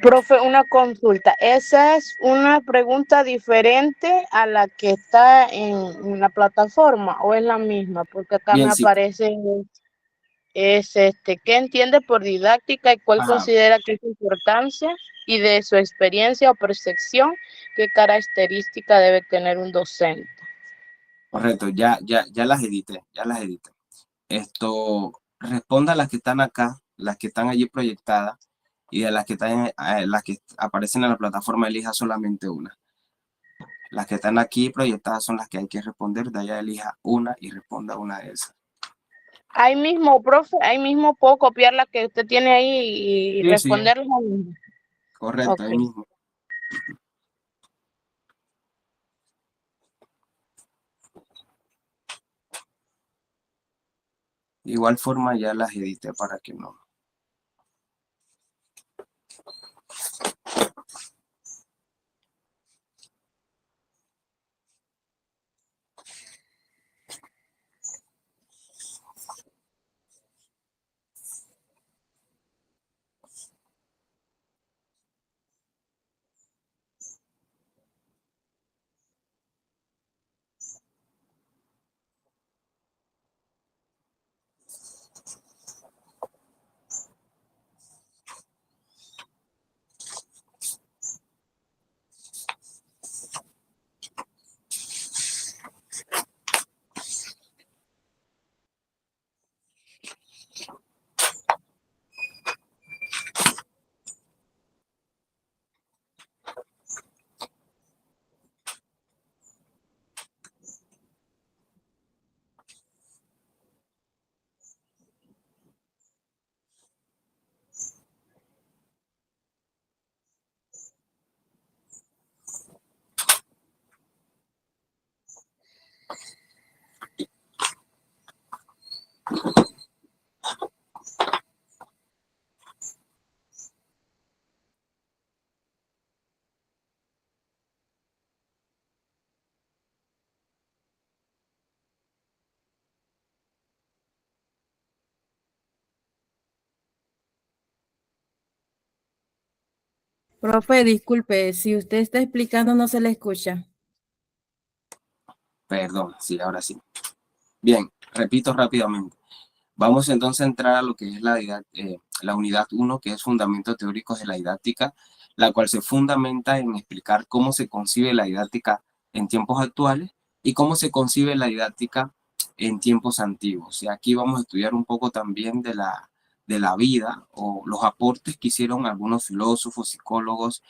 Profe, una consulta. ¿Esa es una pregunta diferente a la que está en la plataforma o es la misma? Porque acá me Bien, sí. aparece, ¿qué entiende por didáctica y cuál Ajá, considera que es su importancia? Y de su experiencia o percepción, ¿qué característica debe tener un docente? correcto, ya las edité, Esto, responda a las que están acá, las que están allí proyectadas, y de las que aparecen en la plataforma, elija solamente una. Las que están aquí proyectadas son las que hay que responder, de allá elija una y responda una de esas. Ahí mismo, profe, ahí mismo puedo copiar la que usted tiene ahí y Sí, sí, responderla ahí mismo. correcto, Ok. ahí mismo. De igual forma ya las edité para que no. Profe, disculpe, si usted está explicando no se le escucha. Perdón, sí, ahora sí. Bien, repito rápidamente. Vamos entonces a entrar a lo que es la unidad 1, que es Fundamentos Teóricos de la Didáctica, la cual se fundamenta en explicar cómo se concibe la didáctica en tiempos actuales y cómo se concibe la didáctica en tiempos antiguos. Y aquí vamos a estudiar un poco también de la vida o los aportes que hicieron algunos filósofos, psicólogos,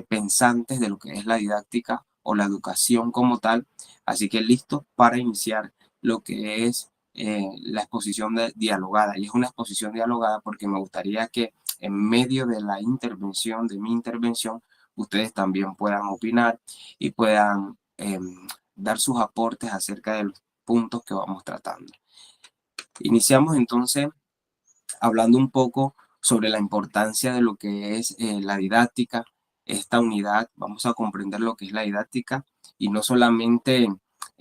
pensantes de lo que es la didáctica o la educación como tal. Así que listo para iniciar lo que es la exposición dialogada. Y es una exposición dialogada porque me gustaría que en medio de la intervención, de mi intervención, ustedes también puedan opinar y puedan dar sus aportes acerca de los puntos que vamos tratando. Iniciamos entonces hablando un poco sobre la importancia de lo que es la didáctica, esta unidad. Vamos a comprender lo que es la didáctica y no solamente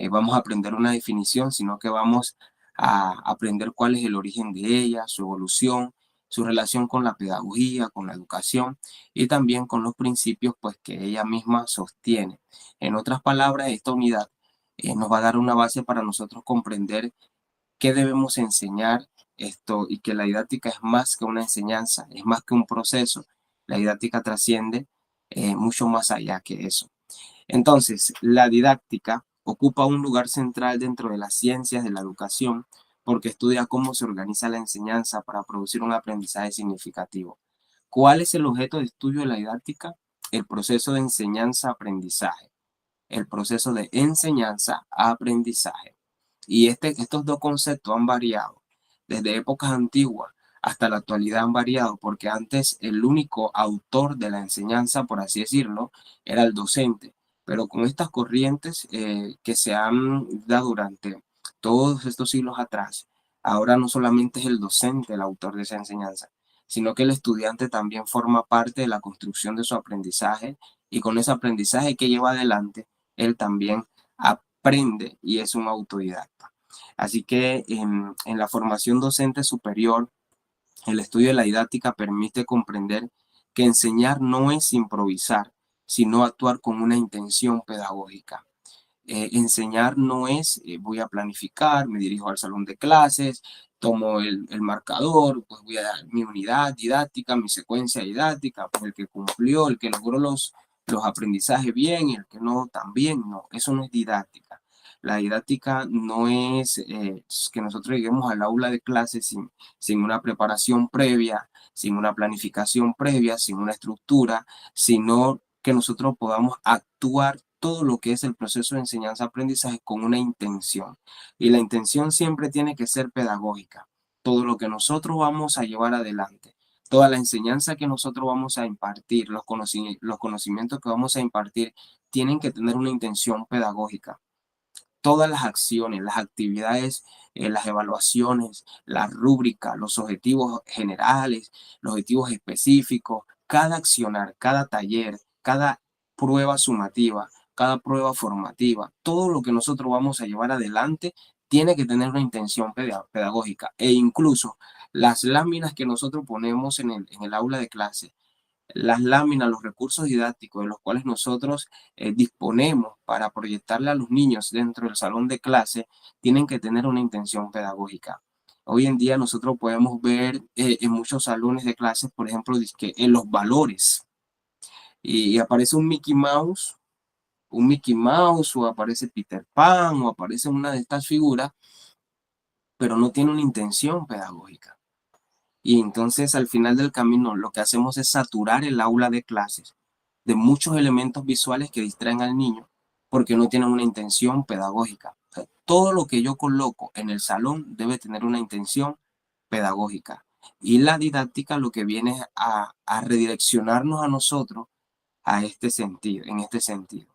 vamos a aprender una definición, sino que vamos a aprender cuál es el origen de ella, su evolución, su relación con la pedagogía, con la educación y también con los principios pues, que ella misma sostiene. En otras palabras, esta unidad nos va a dar una base para nosotros comprender qué debemos enseñar esto y que la didáctica es más que una enseñanza, es más que un proceso. La didáctica trasciende mucho más allá que eso. Entonces, la didáctica ocupa un lugar central dentro de las ciencias de la educación porque estudia cómo se organiza la enseñanza para producir un aprendizaje significativo. ¿Cuál es el objeto de estudio de la didáctica? El proceso de enseñanza-aprendizaje. El proceso de enseñanza-aprendizaje. Y estos dos conceptos han variado desde épocas antiguas hasta la actualidad, han variado porque antes el único autor de la enseñanza, por así decirlo, era el docente. Pero con estas corrientes que se han dado durante todos estos siglos atrás, ahora no solamente es el docente el autor de esa enseñanza, sino que el estudiante también forma parte de la construcción de su aprendizaje y con ese aprendizaje que lleva adelante, él también aprende y es un autodidacta. Así que en la formación docente superior, el estudio de la didáctica permite comprender que enseñar no es improvisar, sino actuar con una intención pedagógica. Enseñar no es voy a planificar, me dirijo al salón de clases, tomo el marcador, pues voy a dar mi unidad didáctica, mi secuencia didáctica, pues el que cumplió, el que logró los aprendizajes bien y el que no también, no, eso no es didáctica. La didáctica no es que nosotros lleguemos al aula de clases sin una preparación previa, sin una planificación previa, sin una estructura, sino que nosotros podamos actuar todo lo que es el proceso de enseñanza-aprendizaje con una intención. Y la intención siempre tiene que ser pedagógica. Todo lo que nosotros vamos a llevar adelante, toda la enseñanza que nosotros vamos a impartir, los conocimientos que vamos a impartir, tienen que tener una intención pedagógica. Todas las acciones, las actividades, las evaluaciones, la rúbrica, los objetivos generales, los objetivos específicos, cada accionar, cada taller, cada prueba sumativa, cada prueba formativa, todo lo que nosotros vamos a llevar adelante tiene que tener una intención pedagógica e incluso las láminas que nosotros ponemos en el aula de clase, las láminas, los recursos didácticos de los cuales nosotros disponemos para proyectarle a los niños dentro del salón de clase, tienen que tener una intención pedagógica. Hoy en día nosotros podemos ver en muchos salones de clases, por ejemplo, que en los valores, y aparece un Mickey Mouse o aparece Peter Pan o aparece una de estas figuras, pero no tiene una intención pedagógica. Y entonces al final del camino lo que hacemos es saturar el aula de clases de muchos elementos visuales que distraen al niño porque no tienen una intención pedagógica. O sea, todo lo que yo coloco en el salón debe tener una intención pedagógica. Y la didáctica lo que viene es a redireccionarnos a nosotros a este sentido, en este sentido.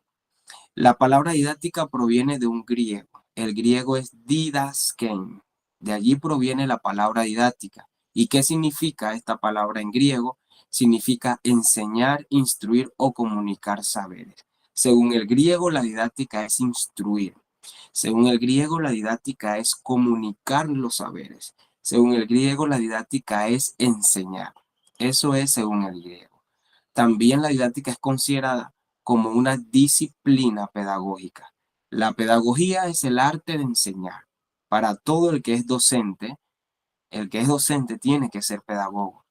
La palabra didáctica proviene de un griego. El griego es didaskein. De allí proviene la palabra didáctica. ¿Y qué significa esta palabra en griego? Significa enseñar, instruir o comunicar saberes. Según el griego, la didáctica es instruir. Según el griego, la didáctica es comunicar los saberes. Según el griego, la didáctica es enseñar. Eso es según el griego. También la didáctica es considerada como una disciplina pedagógica. La pedagogía es el arte de enseñar. Para todo el que es docente tiene que ser pedagogo,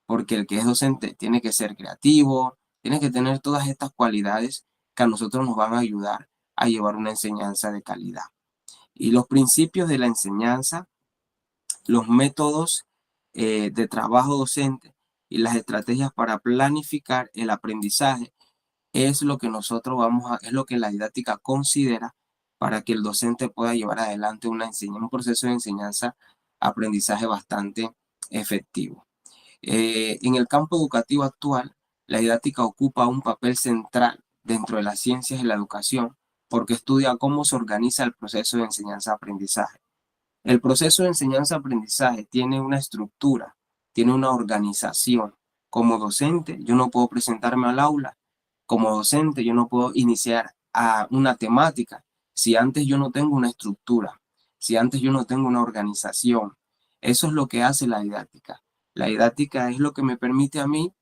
porque el que es docente tiene que ser creativo, tiene que tener todas estas cualidades que a nosotros nos van a ayudar a llevar una enseñanza de calidad. Y los principios de la enseñanza, los métodos de trabajo docente y las estrategias para planificar el aprendizaje es lo que es lo que la didáctica considera para que el docente pueda llevar adelante un proceso de enseñanza-aprendizaje bastante efectivo. En el campo educativo actual, la didáctica ocupa un papel central dentro de las ciencias y la educación porque estudia cómo se organiza el proceso de enseñanza-aprendizaje. El proceso de enseñanza-aprendizaje tiene una estructura, tiene una organización. Como docente, yo no puedo presentarme al aula. Como docente, yo no puedo iniciar a una temática si antes yo no tengo una estructura, si antes yo no tengo una organización. Eso es lo que hace la didáctica. La didáctica es lo que me permite a mí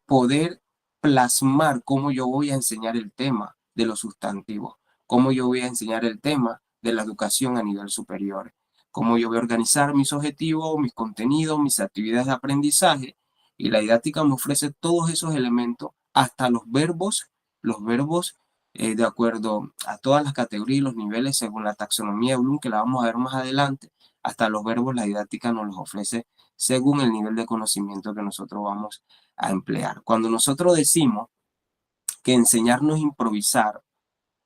poder plasmar cómo yo voy a enseñar el tema de los sustantivos, cómo yo voy a enseñar el tema de la educación a nivel superior, cómo yo voy a organizar mis objetivos, mis contenidos, mis actividades de aprendizaje. Y la didáctica me ofrece todos esos elementos, hasta los verbos de acuerdo a todas las categorías y los niveles según la taxonomía de Bloom, que la vamos a ver más adelante. Hasta los verbos la didáctica nos los ofrece según el nivel de conocimiento que nosotros vamos a emplear. Cuando nosotros decimos que enseñar no es improvisar,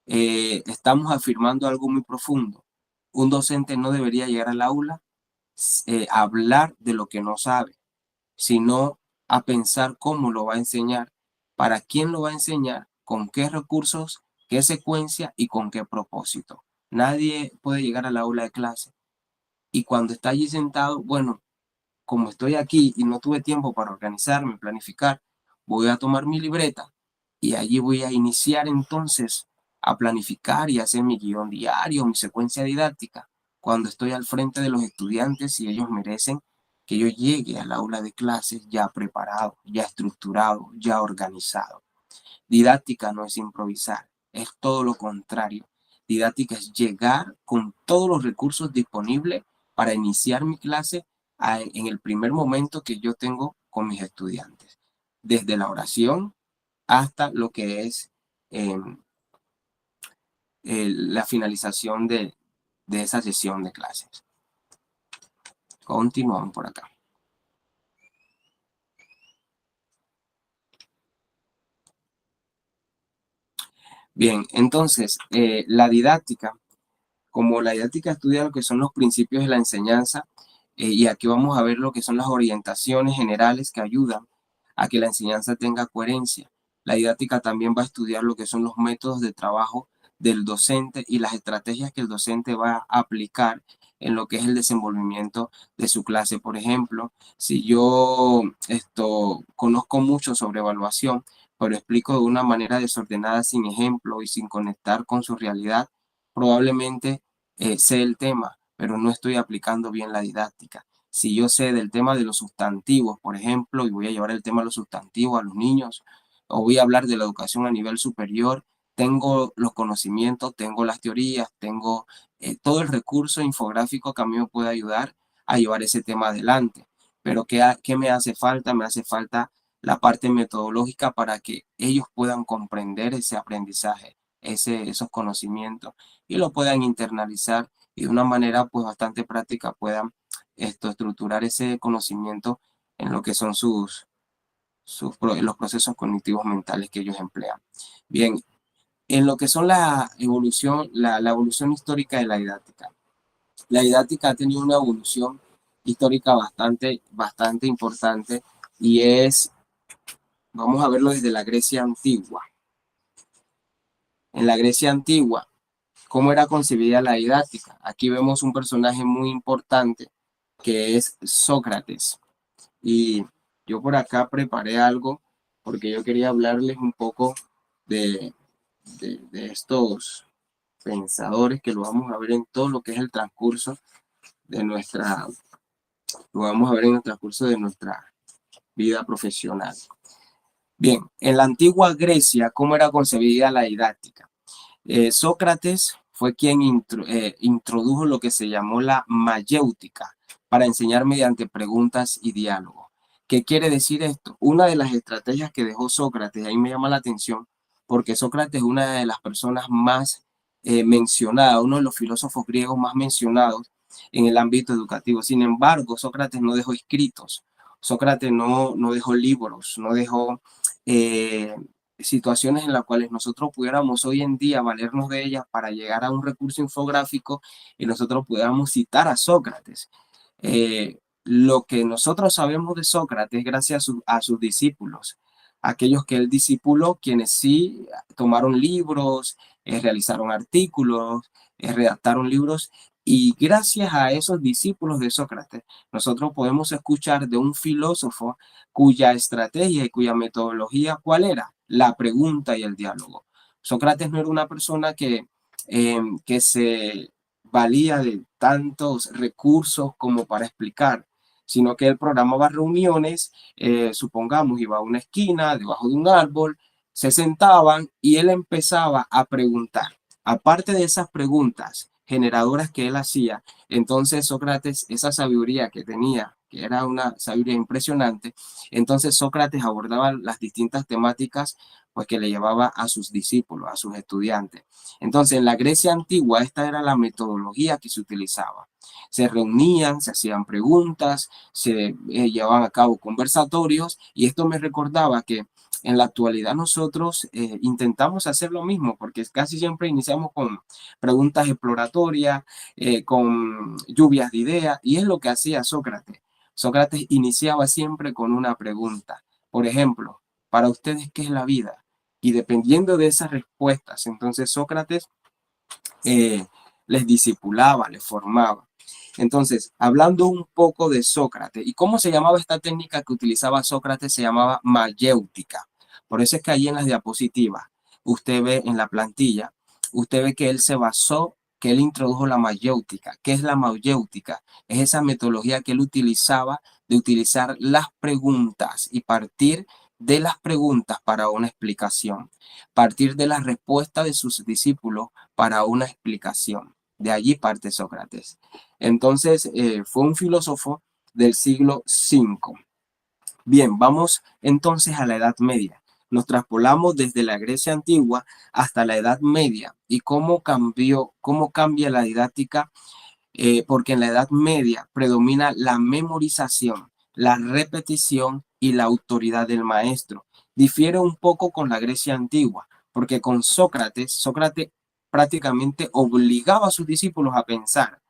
estamos afirmando algo muy profundo. Un docente no debería llegar al aula a hablar de lo que no sabe, sino a pensar cómo lo va a enseñar, para quién lo va a enseñar, con qué recursos, qué secuencia y con qué propósito. Nadie puede llegar al aula de clase y cuando está allí sentado, bueno, como estoy aquí y no tuve tiempo para organizarme, planificar, voy a tomar mi libreta y allí voy a iniciar entonces a planificar y hacer mi guión diario, mi secuencia didáctica, cuando estoy al frente de los estudiantes y ellos merecen que yo llegue al aula de clases ya preparado, ya estructurado, ya organizado. Didáctica no es improvisar, es todo lo contrario. Didáctica es llegar con todos los recursos disponibles para iniciar mi clase en el primer momento que yo tengo con mis estudiantes, desde la oración hasta lo que es la finalización de esa sesión de clases. Continuamos por acá. Bien, entonces, la didáctica, como la didáctica estudia lo que son los principios de la enseñanza, y aquí vamos a ver lo que son las orientaciones generales que ayudan a que la enseñanza tenga coherencia. La didáctica también va a estudiar lo que son los métodos de trabajo del docente y las estrategias que el docente va a aplicar en lo que es el desenvolvimiento de su clase. Por ejemplo, si yo conozco mucho sobre evaluación, pero explico de una manera desordenada, sin ejemplo y sin conectar con su realidad, probablemente sé el tema, pero no estoy aplicando bien la didáctica. Si yo sé del tema de los sustantivos, por ejemplo, y voy a llevar el tema de los sustantivos a los niños, o voy a hablar de la educación a nivel superior, tengo los conocimientos, tengo las teorías, tengo todo el recurso infográfico que a mí me puede ayudar a llevar ese tema adelante. Pero ¿qué me hace falta? Me hace falta la parte metodológica para que ellos puedan comprender ese aprendizaje, esos conocimientos y lo puedan internalizar y de una manera pues bastante práctica puedan estructurar ese conocimiento en lo que son los procesos cognitivos mentales que ellos emplean. Bien, en lo que son la evolución histórica de la didáctica. La didáctica ha tenido una evolución histórica bastante importante y vamos a verlo desde la Grecia antigua. En la Grecia antigua, ¿cómo era concebida la didáctica? Aquí vemos un personaje muy importante que es Sócrates. Y yo por acá preparé algo porque yo quería hablarles un poco de estos pensadores que lo vamos a ver en todo lo que es el transcurso de nuestra vida profesional. Bien, en la antigua Grecia, ¿cómo era concebida la didáctica? Sócrates fue quien introdujo lo que se llamó la mayéutica para enseñar mediante preguntas y diálogos. ¿Qué quiere decir esto? Una de las estrategias que dejó Sócrates, ahí me llama la atención, porque Sócrates es una de las personas más mencionadas, uno de los filósofos griegos más mencionados en el ámbito educativo. Sin embargo, Sócrates no dejó escritos, Sócrates no dejó libros, no dejó situaciones en las cuales nosotros pudiéramos hoy en día valernos de ellas para llegar a un recurso infográfico y nosotros pudiéramos citar a Sócrates. Lo que nosotros sabemos de Sócrates gracias a sus discípulos, aquellos que él discipuló, quienes sí tomaron libros, realizaron artículos, redactaron libros, y gracias a esos discípulos de Sócrates, nosotros podemos escuchar de un filósofo cuya estrategia y cuya metodología, ¿cuál era? La pregunta y el diálogo. Sócrates no era una persona que se valía de tantos recursos como para explicar, sino que él programaba reuniones, supongamos, iba a una esquina, debajo de un árbol, se sentaban y él empezaba a preguntar. Aparte de esas preguntas generadoras que él hacía, entonces Sócrates, esa sabiduría que tenía, que era una sabiduría impresionante, entonces Sócrates abordaba las distintas temáticas pues que le llevaba a sus discípulos, a sus estudiantes. Entonces, en la Grecia antigua, esta era la metodología que se utilizaba. Se reunían, se hacían preguntas, se llevaban a cabo conversatorios, y esto me recordaba que en la actualidad nosotros intentamos hacer lo mismo, porque casi siempre iniciamos con preguntas exploratorias, con lluvias de ideas, y es lo que hacía Sócrates. Sócrates iniciaba siempre con una pregunta. Por ejemplo, para ustedes, ¿qué es la vida? Y dependiendo de esas respuestas, entonces Sócrates les discipulaba, les formaba. Entonces, hablando un poco de Sócrates, ¿y cómo se llamaba esta técnica que utilizaba Sócrates? Se llamaba mayéutica. Por eso es que ahí en las diapositivas, usted ve en la plantilla, usted ve que él se basó, que él introdujo la mayéutica. ¿Qué es la mayéutica? Es esa metodología que él utilizaba de utilizar las preguntas y partir de las preguntas para una explicación, partir de la respuesta de sus discípulos para una explicación. De allí parte Sócrates. Entonces, fue un filósofo del siglo V. Bien, vamos entonces a la Edad Media. Nos traspolamos desde la Grecia antigua hasta la Edad Media. ¿Y cómo cambia la didáctica? Porque en la Edad Media predomina la memorización, la repetición y la autoridad del maestro. Difiere un poco con la Grecia antigua, porque con Sócrates prácticamente obligaba a sus discípulos a pensar.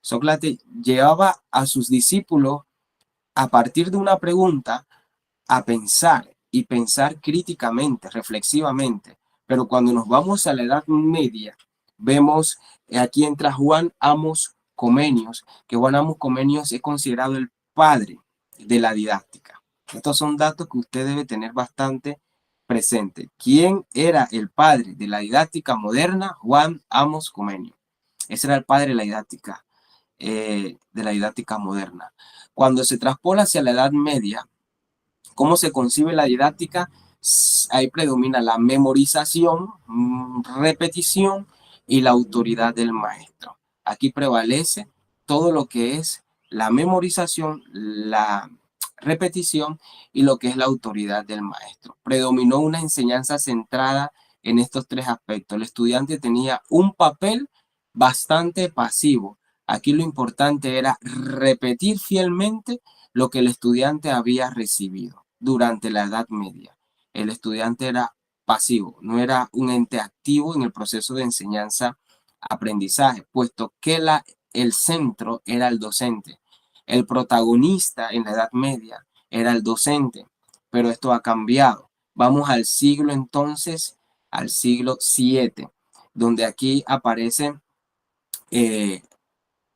Sócrates llevaba a sus discípulos a partir de una pregunta a pensar y pensar críticamente, reflexivamente. Pero cuando nos vamos a la Edad Media, vemos, aquí entra Juan Amos Comenius, que Juan Amos Comenius es considerado el padre de la didáctica. Estos son datos que usted debe tener bastante presente. ¿Quién era el padre de la didáctica moderna? Juan Amos Comenius. Ese era el padre de la didáctica moderna. Cuando se traspola hacia la Edad Media, ¿cómo se concibe la didáctica? Ahí predomina la memorización, repetición y la autoridad del maestro. Aquí prevalece todo lo que es la memorización, la repetición y lo que es la autoridad del maestro. Predominó una enseñanza centrada en estos tres aspectos. El estudiante tenía un papel bastante pasivo. Aquí lo importante era repetir fielmente lo que el estudiante había recibido durante la Edad Media. El estudiante era pasivo, no era un ente activo en el proceso de enseñanza-aprendizaje, puesto que el centro era el docente. El protagonista en la Edad Media era el docente, pero esto ha cambiado. Vamos al siglo entonces, al siglo VII, donde aquí aparece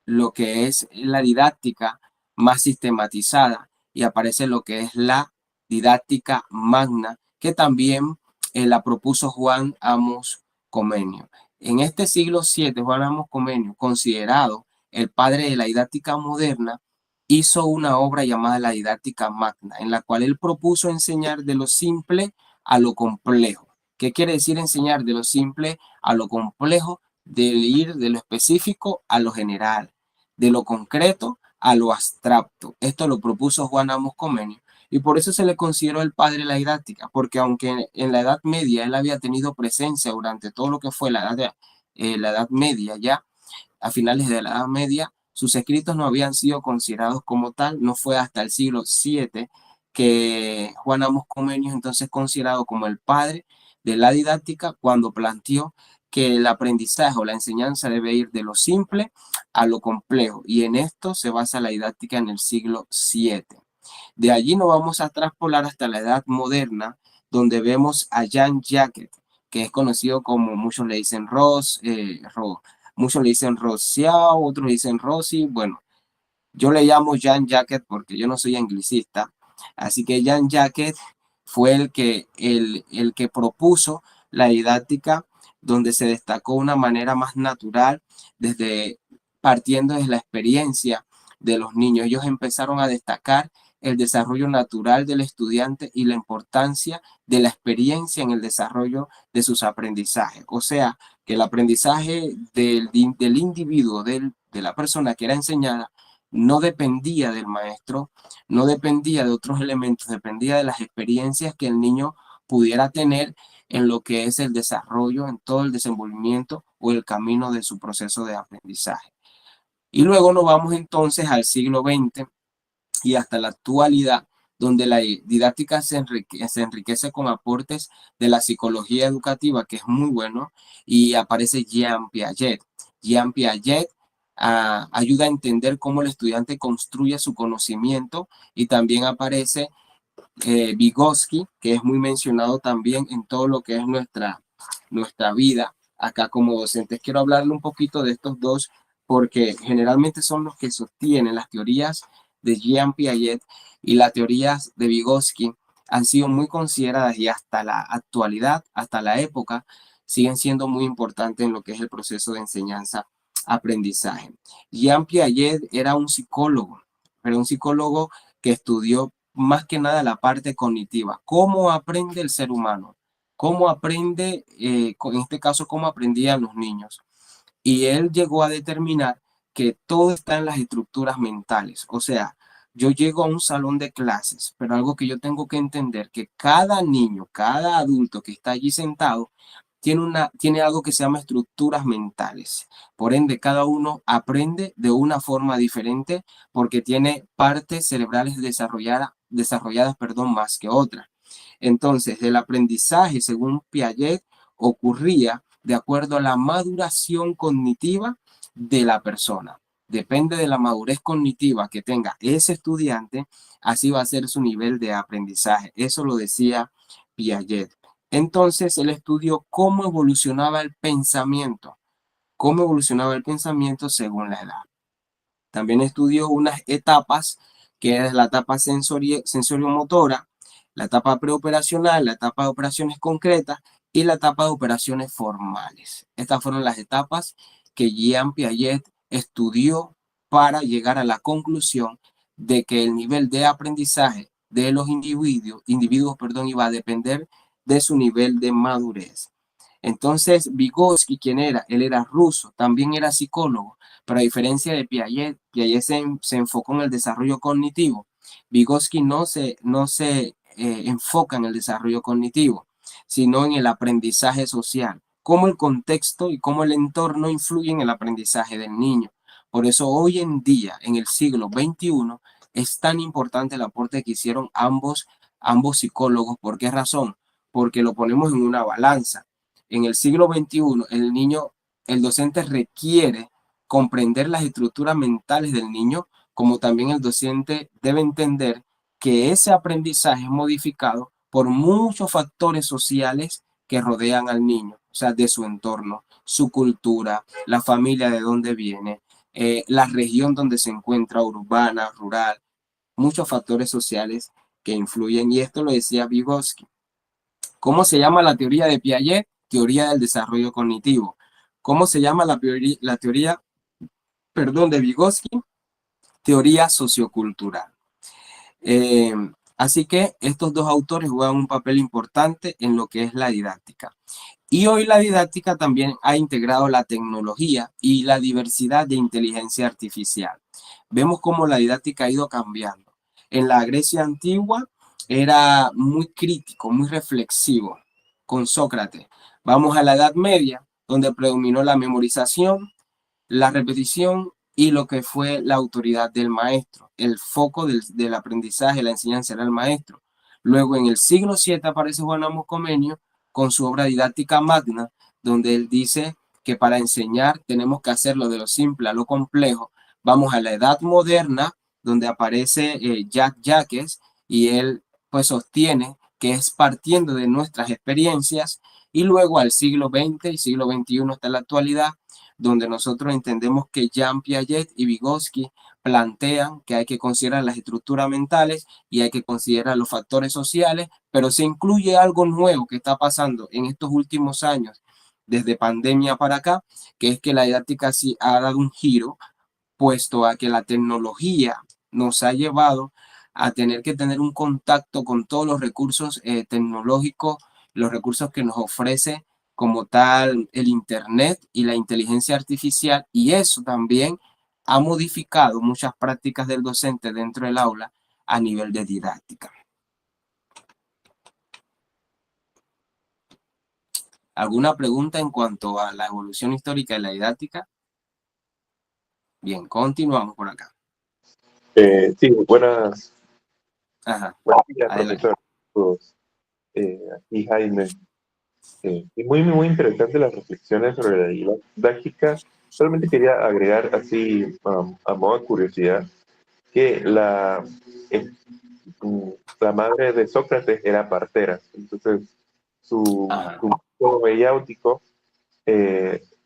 lo que es la didáctica más sistematizada y aparece lo que es la didáctica magna, que también la propuso Juan Amos Comenius. En este siglo VII, Juan Amos Comenius, considerado el padre de la didáctica moderna, hizo una obra llamada La Didáctica Magna, en la cual él propuso enseñar de lo simple a lo complejo. ¿Qué quiere decir enseñar de lo simple a lo complejo? De ir de lo específico a lo general, de lo concreto a lo abstracto. Esto lo propuso Juan Amos Comenio, y por eso se le consideró el padre de la didáctica, porque aunque en la Edad Media él había tenido presencia durante todo lo que fue la Edad Media, ya a finales de la Edad Media, sus escritos no habían sido considerados como tal. No fue hasta el siglo VII que Juan Amos Comenius entonces considerado como el padre de la didáctica, cuando planteó que el aprendizaje o la enseñanza debe ir de lo simple a lo complejo, y en esto se basa la didáctica en el siglo VII. De allí nos vamos a traspolar hasta la Edad Moderna, donde vemos a Jean Jacques, que es conocido como, muchos le dicen muchos le dicen Rousseau, otros le dicen Rossi. Bueno, yo le llamo Jean Jacques porque yo no soy anglicista. Así que Jean Jacques fue el que propuso la didáctica, donde se destacó una manera más natural, partiendo de la experiencia de los niños. Ellos empezaron a destacar el desarrollo natural del estudiante y la importancia de la experiencia en el desarrollo de sus aprendizajes. O sea, que el aprendizaje del individuo, de la persona que era enseñada, no dependía del maestro, no dependía de otros elementos, dependía de las experiencias que el niño pudiera tener en lo que es el desarrollo, en todo el desenvolvimiento o el camino de su proceso de aprendizaje. Y luego nos vamos entonces al siglo XX y hasta la actualidad, donde la didáctica se enriquece con aportes de la psicología educativa, que es muy bueno, y aparece Jean Piaget. Jean Piaget ayuda a entender cómo el estudiante construye su conocimiento, y también aparece Vygotsky, que es muy mencionado también en todo lo que es nuestra vida acá como docentes. Quiero hablarle un poquito de estos dos, porque generalmente son los que sostienen las teorías de Jean Piaget, y las teorías de Vygotsky han sido muy consideradas, y hasta la actualidad, hasta la época, siguen siendo muy importantes en lo que es el proceso de enseñanza-aprendizaje. Jean Piaget era un psicólogo, pero un psicólogo que estudió más que nada la parte cognitiva, cómo aprende el ser humano, cómo aprende, en este caso, cómo aprendían los niños. Y él llegó a determinar que todo está en las estructuras mentales. O sea, yo llego a un salón de clases, pero algo que yo tengo que entender, que cada niño, cada adulto que está allí sentado, tiene algo que se llama estructuras mentales. Por ende, cada uno aprende de una forma diferente, porque tiene partes cerebrales desarrolladas, más que otras. Entonces, el aprendizaje, según Piaget, ocurría de acuerdo a la maduración cognitiva de la persona. Depende de la madurez cognitiva que tenga ese estudiante, así va a ser su nivel de aprendizaje. Eso lo decía Piaget. Entonces, él estudió cómo evolucionaba el pensamiento según la edad. También estudió unas etapas, que es la etapa sensoriomotora, la etapa preoperacional, la etapa de operaciones concretas y la etapa de operaciones formales. Estas fueron las etapas que Jean Piaget estudió para llegar a la conclusión de que el nivel de aprendizaje de los individuos, iba a depender de su nivel de madurez. Entonces, Vygotsky, ¿quién era? Él era ruso, también era psicólogo, pero a diferencia de Piaget, se enfocó en el desarrollo cognitivo. Vygotsky no se enfoca en el desarrollo cognitivo, sino en el aprendizaje social, cómo el contexto y cómo el entorno influyen en el aprendizaje del niño. Por eso hoy en día, en el siglo XXI, es tan importante el aporte que hicieron ambos psicólogos. ¿Por qué razón? Porque lo ponemos en una balanza. En el siglo XXI, el docente requiere comprender las estructuras mentales del niño, como también el docente debe entender que ese aprendizaje es modificado por muchos factores sociales que rodean al niño, o sea, de su entorno, su cultura, la familia de donde viene, la región donde se encuentra, urbana, rural, muchos factores sociales que influyen, y esto lo decía Vygotsky. ¿Cómo se llama la teoría de Piaget? Teoría del desarrollo cognitivo. ¿Cómo se llama la teoría de Vygotsky? teoría sociocultural. Así que estos dos autores juegan un papel importante en lo que es la didáctica. Y hoy la didáctica también ha integrado la tecnología y la diversidad de inteligencia artificial. Vemos cómo la didáctica ha ido cambiando. En la Grecia antigua era muy crítico, muy reflexivo con Sócrates. Vamos a la Edad Media, donde predominó la memorización, la repetición y lo que fue la autoridad del maestro. El foco del aprendizaje, la enseñanza era el maestro. Luego en el siglo VII aparece Juan Amos Comenio con su obra didáctica magna, donde él dice que para enseñar tenemos que hacerlo de lo simple a lo complejo. Vamos a la Edad Moderna, donde aparece Jacques Jacques, y él pues sostiene que es partiendo de nuestras experiencias, y luego al siglo XX y siglo XXI hasta la actualidad, donde nosotros entendemos que Jean Piaget y Vygotsky plantean que hay que considerar las estructuras mentales y hay que considerar los factores sociales, pero se incluye algo nuevo que está pasando en estos últimos años, desde pandemia para acá, que es que la didáctica sí ha dado un giro, puesto a que la tecnología nos ha llevado a tener que tener un contacto con todos los recursos tecnológicos, los recursos que nos ofrece como tal el Internet y la inteligencia artificial, y eso también ha modificado muchas prácticas del docente dentro del aula a nivel de didáctica. ¿Alguna pregunta en cuanto a la evolución histórica de la didáctica? Bien, continuamos por acá. Sí, buenas. Ajá. Buenos días, Adelante. profesor. Aquí Jaime. Y muy interesante las reflexiones sobre la didáctica. Solamente quería agregar así, a modo de curiosidad, que la madre de Sócrates era partera. Entonces, su método mayéutico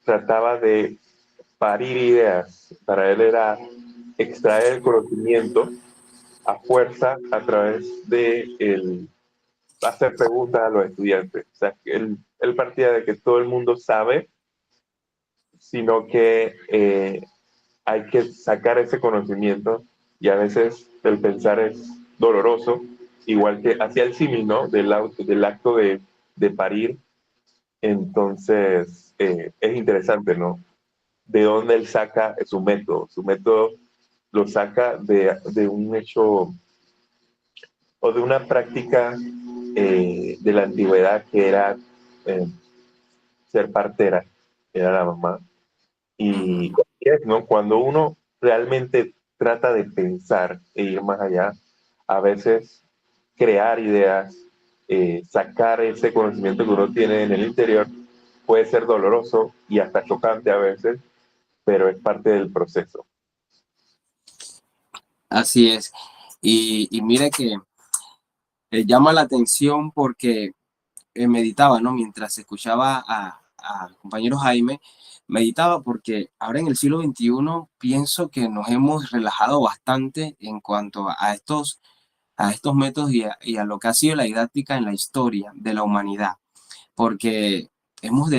trataba de parir ideas. Para él era extraer el conocimiento a fuerza a través de hacer preguntas a los estudiantes. O sea, él partía de que todo el mundo sabe, sino que hay que sacar ese conocimiento, y a veces el pensar es doloroso, igual que hacía el símil, ¿no? Del acto de parir. Entonces, es interesante, ¿no? De dónde él saca su método. Su método lo saca de un hecho o de una práctica de la antigüedad, que era ser partera, era la mamá. Y ¿no? Cuando uno realmente trata de pensar e ir más allá, a veces crear ideas, sacar ese conocimiento que uno tiene en el interior, puede ser doloroso y hasta chocante a veces, pero es parte del proceso. Así es. Y mire que llama la atención porque meditaba, ¿no? Mientras escuchaba al compañero Jaime, meditaba porque ahora en el siglo XXI pienso que nos hemos relajado bastante en cuanto a estos métodos y a lo que ha sido la didáctica en la historia de la humanidad, porque hemos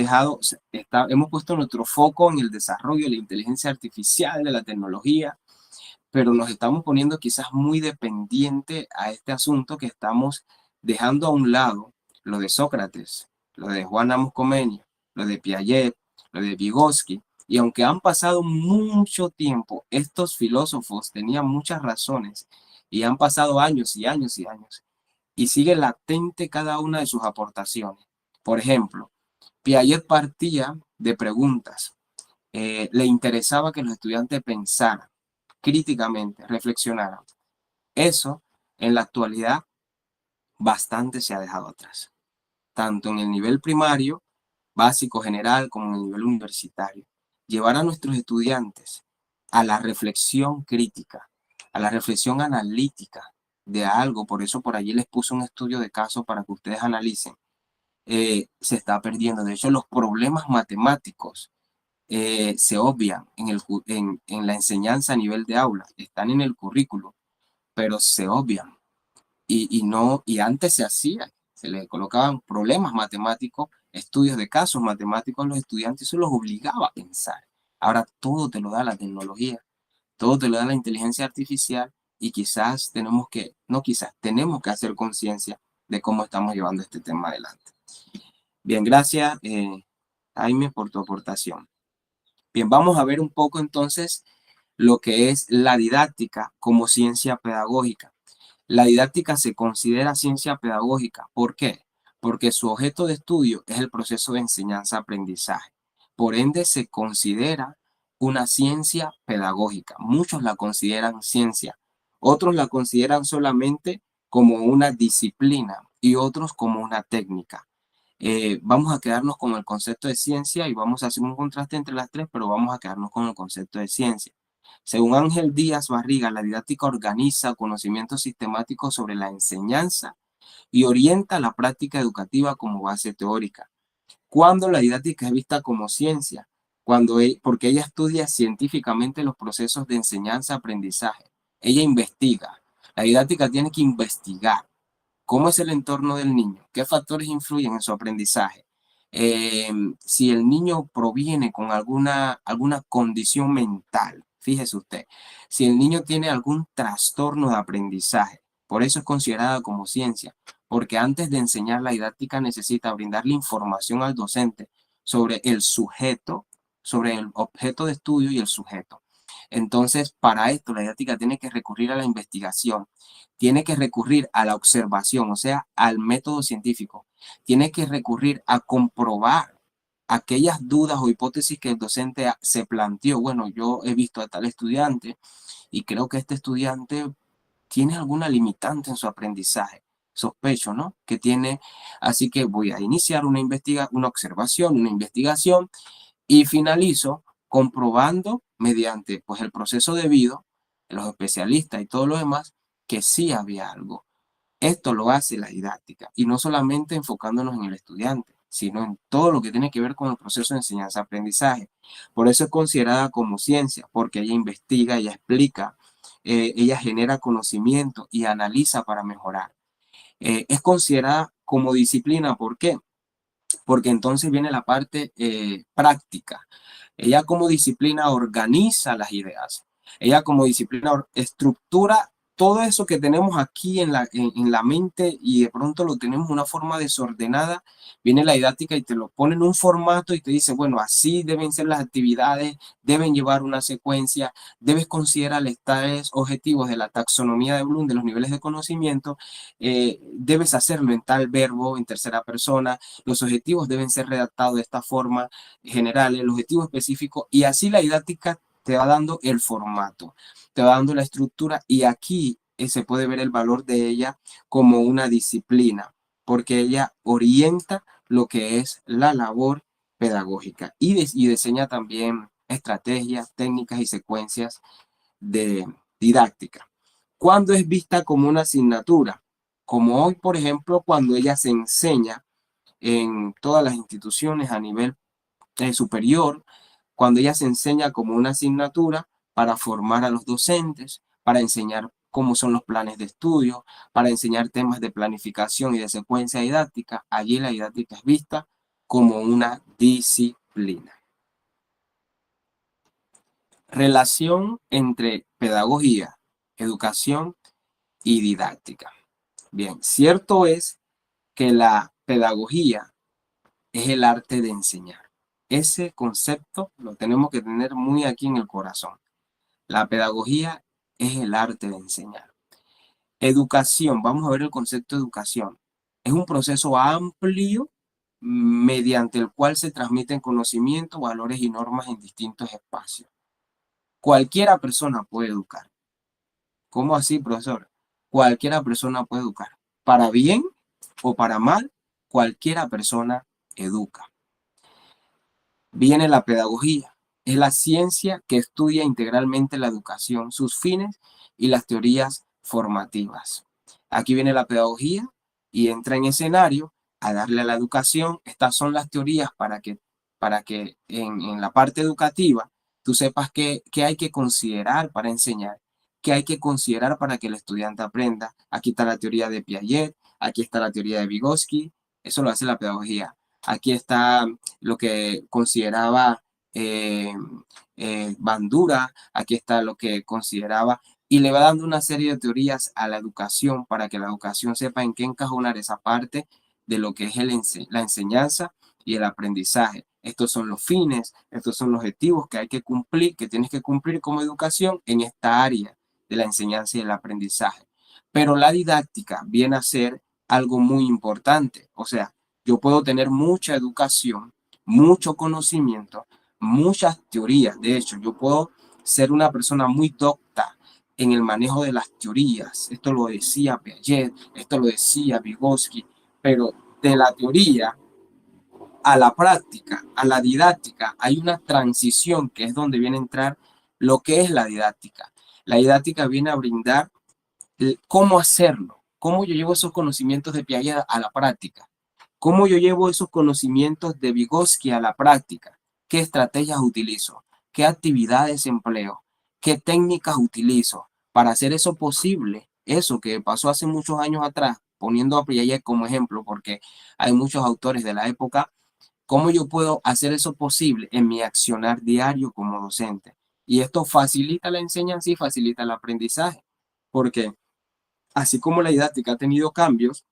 puesto nuestro foco en el desarrollo de la inteligencia artificial, de la tecnología, pero nos estamos poniendo quizás muy dependiente a este asunto, que estamos dejando a un lado lo de Sócrates, lo de Juan Amos Comenio, lo de Piaget, lo de Vygotsky, y aunque han pasado mucho tiempo, estos filósofos tenían muchas razones y han pasado años y años y años, y sigue latente cada una de sus aportaciones. Por ejemplo, Piaget partía de preguntas, le interesaba que los estudiantes pensaran críticamente, reflexionaran. Eso en la actualidad bastante se ha dejado atrás, tanto en el nivel primario, básico, general, como en el nivel universitario. Llevar a nuestros estudiantes a la reflexión crítica, a la reflexión analítica de algo, por eso por allí les puse un estudio de caso para que ustedes analicen, se está perdiendo. De hecho, los problemas matemáticos se obvian en la enseñanza a nivel de aula, están en el currículo, pero se obvian. Y antes se hacía, se les colocaban problemas matemáticos, estudios de casos matemáticos a los estudiantes, eso los obligaba a pensar. Ahora todo te lo da la tecnología, todo te lo da la inteligencia artificial y quizás tenemos que, no quizás, tenemos que hacer conciencia de cómo estamos llevando este tema adelante. Bien, gracias, Jaime, por tu aportación. Bien, vamos a ver un poco entonces lo que es la didáctica como ciencia pedagógica. La didáctica se considera ciencia pedagógica. ¿Por qué? Porque su objeto de estudio es el proceso de enseñanza-aprendizaje. Por ende, se considera una ciencia pedagógica. Muchos la consideran ciencia, otros la consideran solamente como una disciplina y otros como una técnica. Vamos a quedarnos con el concepto de ciencia y vamos a hacer un contraste entre las tres, pero vamos a quedarnos con el concepto de ciencia. Según Ángel Díaz Barriga, la didáctica organiza conocimientos sistemáticos sobre la enseñanza y orienta la práctica educativa como base teórica. ¿Cuándo la didáctica es vista como ciencia? Porque ella estudia científicamente los procesos de enseñanza-aprendizaje. Ella investiga. La didáctica tiene que investigar. ¿Cómo es el entorno del niño? ¿Qué factores influyen en su aprendizaje? Si el niño proviene con alguna condición mental, fíjese usted, si el niño tiene algún trastorno de aprendizaje, por eso es considerada como ciencia, porque antes de enseñar la didáctica necesita brindarle información al docente sobre el sujeto, sobre el objeto de estudio y el sujeto. Entonces, para esto la didáctica tiene que recurrir a la investigación, tiene que recurrir a la observación, o sea, al método científico, tiene que recurrir a comprobar aquellas dudas o hipótesis que el docente se planteó. Bueno, yo he visto a tal estudiante y creo que este estudiante tiene alguna limitante en su aprendizaje. Sospecho, ¿no? Que tiene, así que voy a iniciar una observación, una investigación y finalizo comprobando mediante pues el proceso debido, los especialistas y todo lo demás, que sí había algo. Esto lo hace la didáctica y no solamente enfocándonos en el estudiante, sino en todo lo que tiene que ver con el proceso de enseñanza-aprendizaje. Por eso es considerada como ciencia, porque ella investiga, ella explica, ella genera conocimiento y analiza para mejorar. Es considerada como disciplina, ¿por qué? Porque entonces viene la parte práctica. Ella como disciplina organiza las ideas. Ella como disciplina estructura todo eso que tenemos aquí en la mente y de pronto lo tenemos de una forma desordenada. Viene la didáctica y te lo pone en un formato y te dice, bueno, así deben ser las actividades, deben llevar una secuencia, debes considerar los tales objetivos de la taxonomía de Bloom, de los niveles de conocimiento, debes hacerlo en tal verbo, en tercera persona, los objetivos deben ser redactados de esta forma general, el objetivo específico, y así la didáctica te va dando el formato, te va dando la estructura, y aquí se puede ver el valor de ella como una disciplina, porque ella orienta lo que es la labor pedagógica y diseña también estrategias, técnicas y secuencias de didáctica. ¿Cuándo es vista como una asignatura? Como hoy, por ejemplo, cuando ella se enseña en todas las instituciones a nivel superior, cuando ella se enseña como una asignatura para formar a los docentes, para enseñar cómo son los planes de estudio, para enseñar temas de planificación y de secuencia didáctica. Allí la didáctica es vista como una disciplina. Relación entre pedagogía, educación y didáctica. Bien, cierto es que la pedagogía es el arte de enseñar. Ese concepto lo tenemos que tener muy aquí en el corazón. La pedagogía es el arte de enseñar. Educación, vamos a ver el concepto de educación. Es un proceso amplio mediante el cual se transmiten conocimientos, valores y normas en distintos espacios. Cualquiera persona puede educar. ¿Cómo así, profesor? Cualquiera persona puede educar. Para bien o para mal, cualquiera persona educa. Viene la pedagogía. Es la ciencia que estudia integralmente la educación, sus fines y las teorías formativas. Aquí viene la pedagogía y entra en escenario a darle a la educación. Estas son las teorías para que en la parte educativa tú sepas qué hay que considerar para enseñar, qué hay que considerar para que el estudiante aprenda. Aquí está la teoría de Piaget, aquí está la teoría de Vygotsky, eso lo hace la pedagogía. Aquí está lo que consideraba Bandura, aquí está lo que consideraba, y le va dando una serie de teorías a la educación para que la educación sepa en qué encajonar esa parte de lo que es la enseñanza y el aprendizaje. Estos son los fines, estos son los objetivos que hay que cumplir, que tienes que cumplir como educación en esta área de la enseñanza y el aprendizaje. Pero la didáctica viene a ser algo muy importante. O sea, yo puedo tener mucha educación, mucho conocimiento, muchas teorías. De hecho, yo puedo ser una persona muy docta en el manejo de las teorías. Esto lo decía Piaget, esto lo decía Vygotsky, pero de la teoría a la práctica, a la didáctica, hay una transición que es donde viene a entrar lo que es la didáctica. La didáctica viene a brindar cómo hacerlo, cómo yo llevo esos conocimientos de Piaget a la práctica, cómo yo llevo esos conocimientos de Vygotsky a la práctica, qué estrategias utilizo, qué actividades empleo, qué técnicas utilizo para hacer eso posible, eso que pasó hace muchos años atrás, poniendo a Piaget como ejemplo, porque hay muchos autores de la época. ¿Cómo yo puedo hacer eso posible en mi accionar diario como docente? Y esto facilita la enseñanza y facilita el aprendizaje, porque así como la didáctica ha tenido cambios,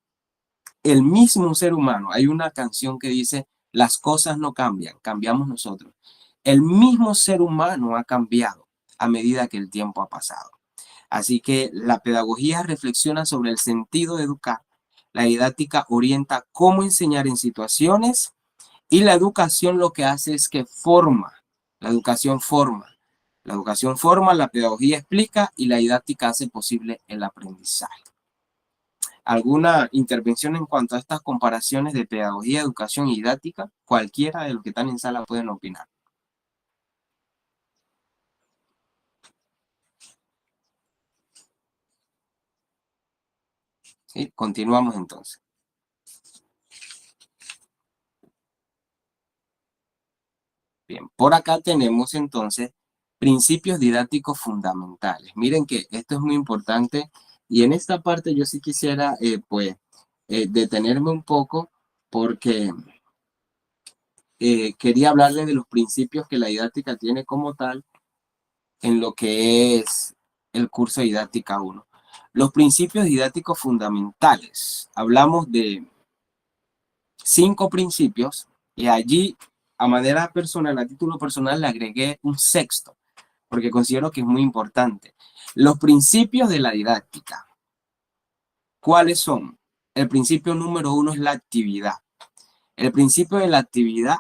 el mismo ser humano, hay una canción que dice, las cosas no cambian, cambiamos nosotros. El mismo ser humano ha cambiado a medida que el tiempo ha pasado. Así que la pedagogía reflexiona sobre el sentido de educar, la didáctica orienta cómo enseñar en situaciones y la educación lo que hace es que forma, la educación forma. La educación forma, la pedagogía explica y la didáctica hace posible el aprendizaje. ¿Alguna intervención en cuanto a estas comparaciones de pedagogía, educación y didáctica? Cualquiera de los que están en sala pueden opinar. ¿Sí? Continuamos entonces. Bien, por acá tenemos entonces principios didácticos fundamentales. Miren que esto es muy importante y en esta parte yo sí quisiera detenerme un poco porque quería hablarles de los principios que la didáctica tiene como tal en lo que es el curso de didáctica 1. Los principios didácticos fundamentales. Hablamos de 5 principios y allí a manera personal, a título personal, le agregué un sexto, porque considero que es muy importante. Los principios de la didáctica. ¿Cuáles son? El principio número 1 es la actividad. El principio de la actividad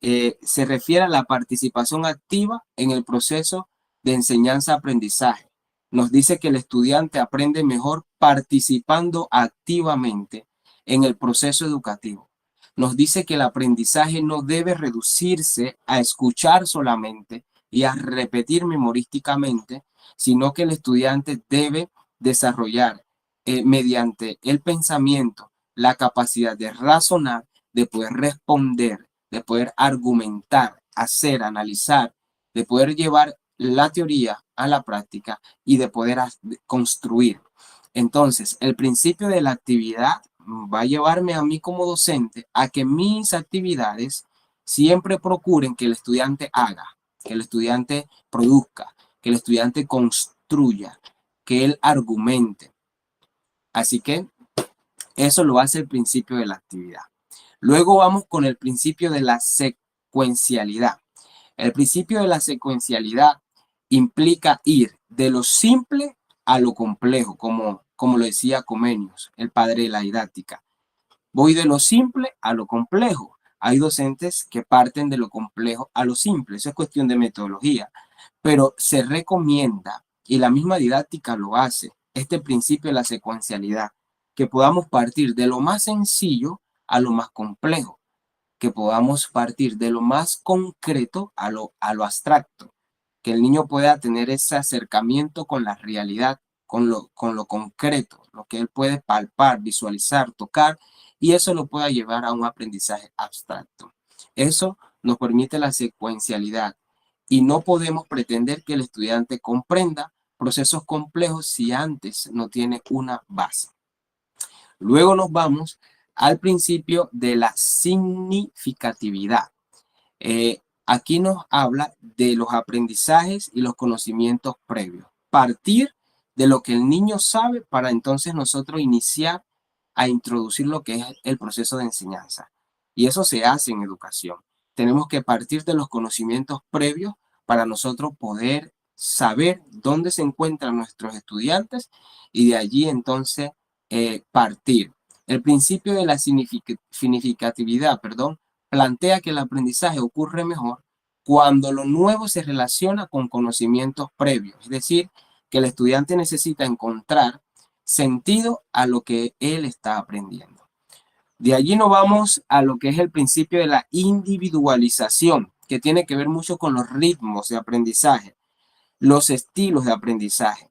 se refiere a la participación activa en el proceso de enseñanza-aprendizaje. Nos dice que el estudiante aprende mejor participando activamente en el proceso educativo. Nos dice que el aprendizaje no debe reducirse a escuchar solamente y a repetir memorísticamente, sino que el estudiante debe desarrollar mediante el pensamiento la capacidad de razonar, de poder responder, de poder argumentar, hacer, analizar, de poder llevar la teoría a la práctica y de poder construir. Entonces, el principio de la actividad va a llevarme a mí como docente a que mis actividades siempre procuren que el estudiante haga, que el estudiante produzca, que el estudiante construya, que él argumente. Así que eso lo hace el principio de la actividad. Luego vamos con el principio de la secuencialidad. El principio de la secuencialidad implica ir de lo simple a lo complejo, como lo decía Comenius, el padre de la didáctica. Voy de lo simple a lo complejo. Hay docentes que parten de lo complejo a lo simple. Eso es cuestión de metodología. Pero se recomienda, y la misma didáctica lo hace, este principio de la secuencialidad, que podamos partir de lo más sencillo a lo más complejo, que podamos partir de lo más concreto a lo abstracto, que el niño pueda tener ese acercamiento con la realidad, con lo concreto, lo que él puede palpar, visualizar, tocar, y eso lo pueda llevar a un aprendizaje abstracto. Eso nos permite la secuencialidad y no podemos pretender que el estudiante comprenda procesos complejos si antes no tiene una base. Luego nos vamos al principio de la significatividad. aquí nos habla de los aprendizajes y los conocimientos previos. Partir de lo que el niño sabe para entonces nosotros iniciar a introducir lo que es el proceso de enseñanza. Y eso se hace en educación. Tenemos que partir de los conocimientos previos para nosotros poder saber dónde se encuentran nuestros estudiantes y de allí entonces partir. El principio de la significatividad, plantea que el aprendizaje ocurre mejor cuando lo nuevo se relaciona con conocimientos previos, es decir, que el estudiante necesita encontrar sentido a lo que él está aprendiendo. De allí nos vamos a lo que es el principio de la individualización, que tiene que ver mucho con los ritmos de aprendizaje, los estilos de aprendizaje.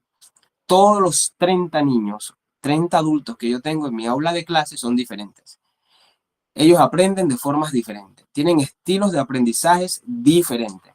Todos los 30 niños, 30 adultos que yo tengo en mi aula de clase son diferentes. Ellos aprenden de formas diferentes, tienen estilos de aprendizajes diferentes.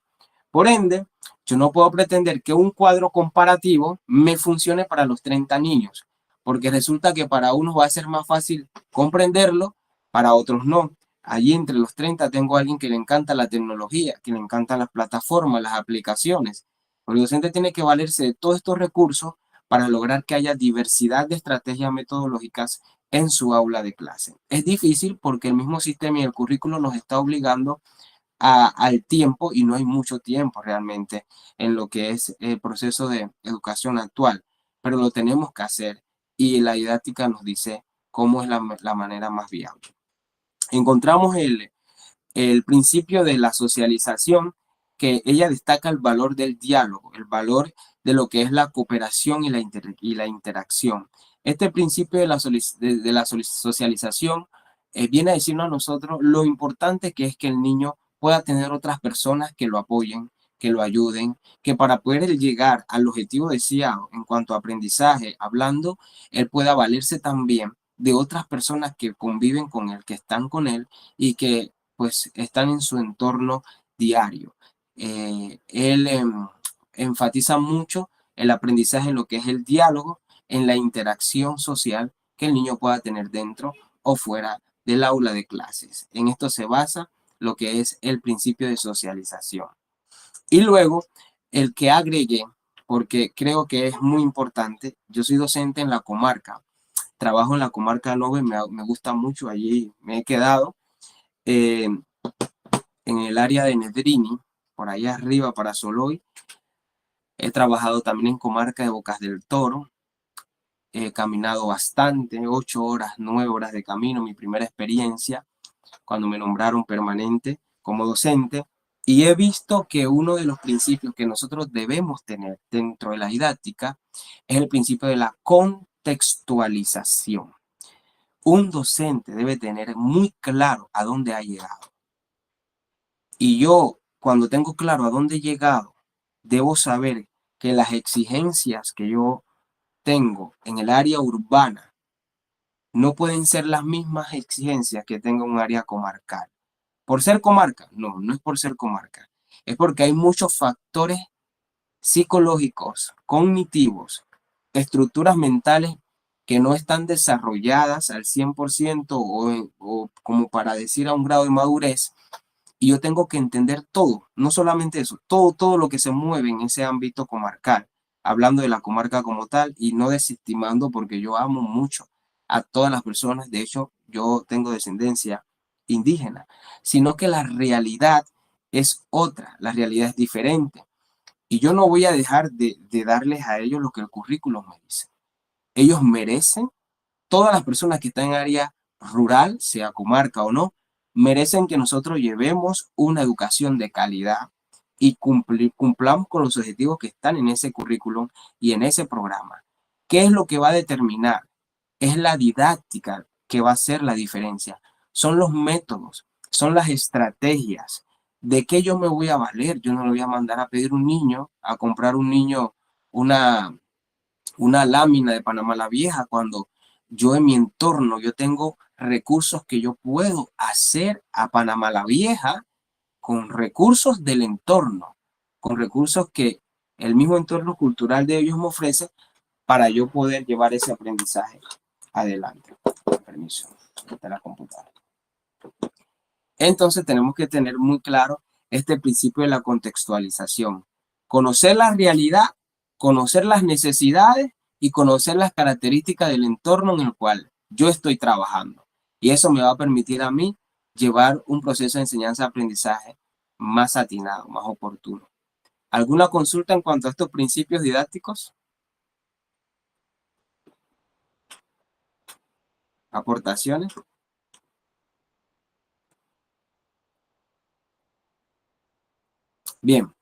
Por ende, yo no puedo pretender que un cuadro comparativo me funcione para los 30 niños, porque resulta que para unos va a ser más fácil comprenderlo, para otros no. Allí entre los 30 tengo a alguien que le encanta la tecnología, que le encantan las plataformas, las aplicaciones. El docente tiene que valerse de todos estos recursos para lograr que haya diversidad de estrategias metodológicas en su aula de clase. Es difícil porque el mismo sistema y el currículo nos está obligando al tiempo y no hay mucho tiempo realmente en lo que es el proceso de educación actual, pero lo tenemos que hacer y la didáctica nos dice cómo es la manera más viable. Encontramos el principio de la socialización, que ella destaca el valor del diálogo, el valor de lo que es la cooperación y la interacción. Este principio de la socialización viene a decirnos a nosotros lo importante que es que el niño pueda tener otras personas que lo apoyen, que lo ayuden, que para poder llegar al objetivo deseado en cuanto a aprendizaje, hablando, él pueda valerse también de otras personas que conviven con él, que están con él y que pues están en su entorno diario. Él enfatiza mucho el aprendizaje en lo que es el diálogo, en la interacción social que el niño pueda tener dentro o fuera del aula de clases. En esto se basa lo que es el principio de socialización. Y luego, el que agregué, porque creo que es muy importante, yo soy docente en la comarca, trabajo en la comarca 9, me gusta mucho, allí me he quedado, en el área de Nedrini, por allá arriba para Soloy. He trabajado también en comarca de Bocas del Toro, he caminado bastante, 8 horas, 9 horas de camino, mi primera experiencia, cuando me nombraron permanente como docente, y he visto que uno de los principios que nosotros debemos tener dentro de la didáctica es el principio de la contextualización. Un docente debe tener muy claro a dónde ha llegado. Y yo, cuando tengo claro a dónde he llegado, debo saber que las exigencias que yo tengo en el área urbana no pueden ser las mismas exigencias que tengo en un área comarcal. ¿Por ser comarca? No, no es por ser comarca. Es porque hay muchos factores psicológicos, cognitivos, estructuras mentales que no están desarrolladas al 100% o como para decir a un grado de madurez. Y yo tengo que entender todo, no solamente eso, todo lo que se mueve en ese ámbito comarcal, hablando de la comarca como tal y no desestimando, porque yo amo mucho a todas las personas, de hecho yo tengo descendencia indígena, sino que la realidad es otra, la realidad es diferente. Y yo no voy a dejar de darles a ellos lo que el currículum me dice. Ellos merecen, todas las personas que están en área rural, sea comarca o no, merecen que nosotros llevemos una educación de calidad y cumplamos con los objetivos que están en ese currículum y en ese programa. ¿Qué es lo que va a determinar? Es la didáctica que va a hacer la diferencia. Son los métodos, son las estrategias. ¿De qué yo me voy a valer? Yo no le voy a mandar a pedir un niño, a comprar un niño una lámina de Panamá la Vieja cuando yo en mi entorno, yo tengo recursos que yo puedo hacer a Panamá la Vieja con recursos del entorno, con recursos que el mismo entorno cultural de ellos me ofrece para yo poder llevar ese aprendizaje adelante. Permiso, esta es la computadora. Entonces tenemos que tener muy claro este principio de la contextualización. Conocer la realidad, conocer las necesidades y conocer las características del entorno en el cual yo estoy trabajando. Y eso me va a permitir a mí llevar un proceso de enseñanza-aprendizaje más atinado, más oportuno. ¿Alguna consulta en cuanto a estos principios didácticos? ¿Aportaciones? Bien,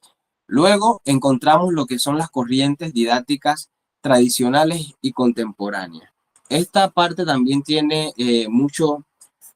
luego encontramos lo que son las corrientes didácticas tradicionales y contemporáneas. Esta parte también tiene mucho,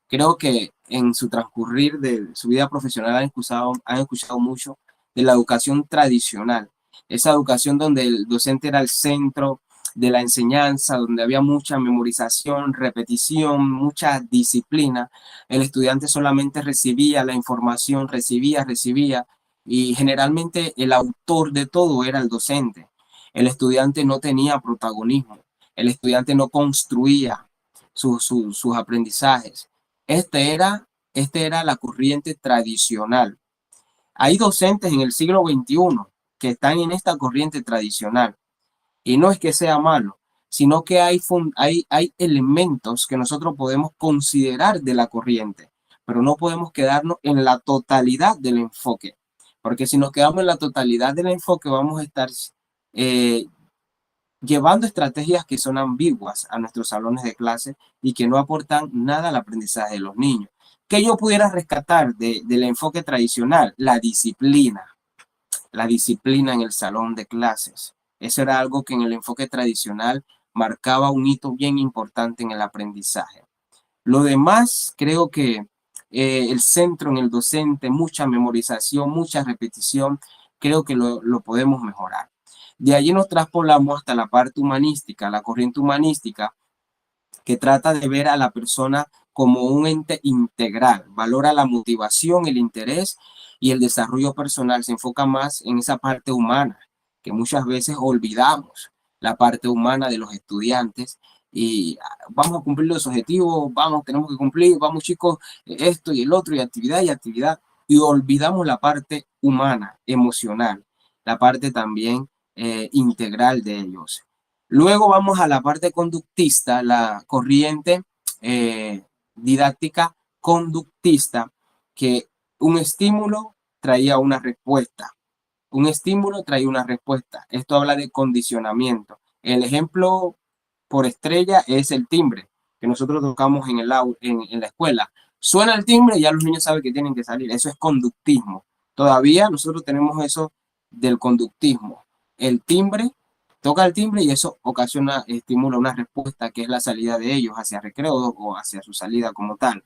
creo que en su transcurrir de su vida profesional han escuchado mucho de la educación tradicional, esa educación donde el docente era el centro de la enseñanza, donde había mucha memorización, repetición, mucha disciplina. El estudiante solamente recibía la información, recibía, y generalmente el autor de todo era el docente. El estudiante no tenía protagonismo, el estudiante no construía sus aprendizajes. Este era la corriente tradicional. Hay docentes en el siglo XXI que están en esta corriente tradicional. Y no es que sea malo, sino que hay elementos que nosotros podemos considerar de la corriente, pero no podemos quedarnos en la totalidad del enfoque. Porque si nos quedamos en la totalidad del enfoque, vamos a estar llevando estrategias que son ambiguas a nuestros salones de clase y que no aportan nada al aprendizaje de los niños. ¿Qué yo pudiera rescatar del enfoque tradicional? La disciplina en el salón de clases. Eso era algo que en el enfoque tradicional marcaba un hito bien importante en el aprendizaje. Lo demás, creo que el centro en el docente, mucha memorización, mucha repetición, creo que lo podemos mejorar. De allí nos traspolamos hasta la parte humanística, la corriente humanística, que trata de ver a la persona como un ente integral, valora la motivación, el interés y el desarrollo personal, se enfoca más en esa parte humana, que muchas veces olvidamos la parte humana de los estudiantes y vamos a cumplir los objetivos, tenemos que cumplir, vamos chicos, esto y el otro, y actividad, y olvidamos la parte humana, emocional, la parte también integral de ellos. Luego vamos a la parte conductista, la corriente didáctica conductista, que un estímulo traía una respuesta. Un estímulo trae una respuesta. Esto habla de condicionamiento. El ejemplo por estrella es el timbre que nosotros tocamos en la escuela. Suena el timbre y ya los niños saben que tienen que salir. Eso es conductismo. Todavía nosotros tenemos eso del conductismo. El timbre, toca el timbre y eso estimula una respuesta que es la salida de ellos hacia recreo o hacia su salida como tal.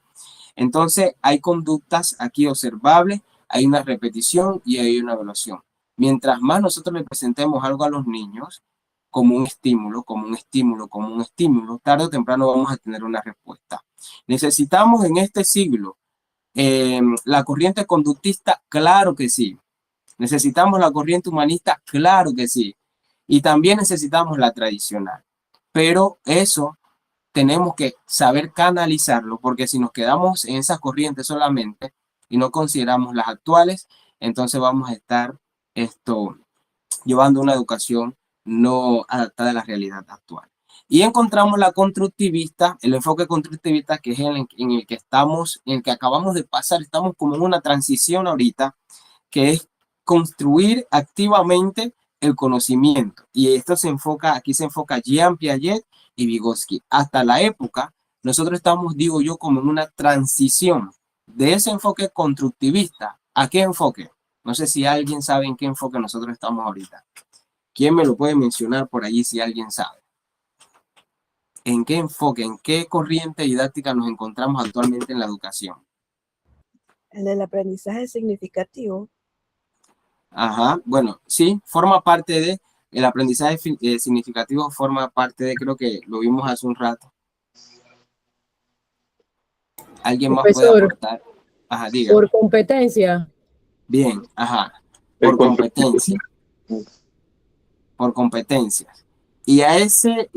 Entonces hay conductas aquí observables, hay una repetición y hay una evaluación. Mientras más nosotros le presentemos algo a los niños, como un estímulo, tarde o temprano vamos a tener una respuesta. ¿Necesitamos en este siglo la corriente conductista? Claro que sí. ¿Necesitamos la corriente humanista? Claro que sí. Y también necesitamos la tradicional. Pero eso tenemos que saber canalizarlo, porque si nos quedamos en esas corrientes solamente y no consideramos las actuales, entonces vamos a estar llevando una educación no adaptada a la realidad actual. Y encontramos la constructivista, el enfoque constructivista, que es en el que estamos, en el que acabamos de pasar, estamos como en una transición ahorita, que es construir activamente el conocimiento. Y esto aquí se enfoca Jean Piaget y Vygotsky. Hasta la época, nosotros estamos, digo yo, como en una transición de ese enfoque constructivista. ¿A qué enfoque? No sé si alguien sabe en qué enfoque nosotros estamos ahorita. ¿Quién me lo puede mencionar por allí si alguien sabe? ¿En qué enfoque, en qué corriente didáctica nos encontramos actualmente en la educación? El del aprendizaje significativo. Ajá, bueno, sí, forma parte de, el aprendizaje significativo forma parte de, creo que lo vimos hace un rato. ¿Alguien más puede aportar? Ajá, dígame. Por competencia. Bien, ajá, por competencia. Por competencias. Y a ese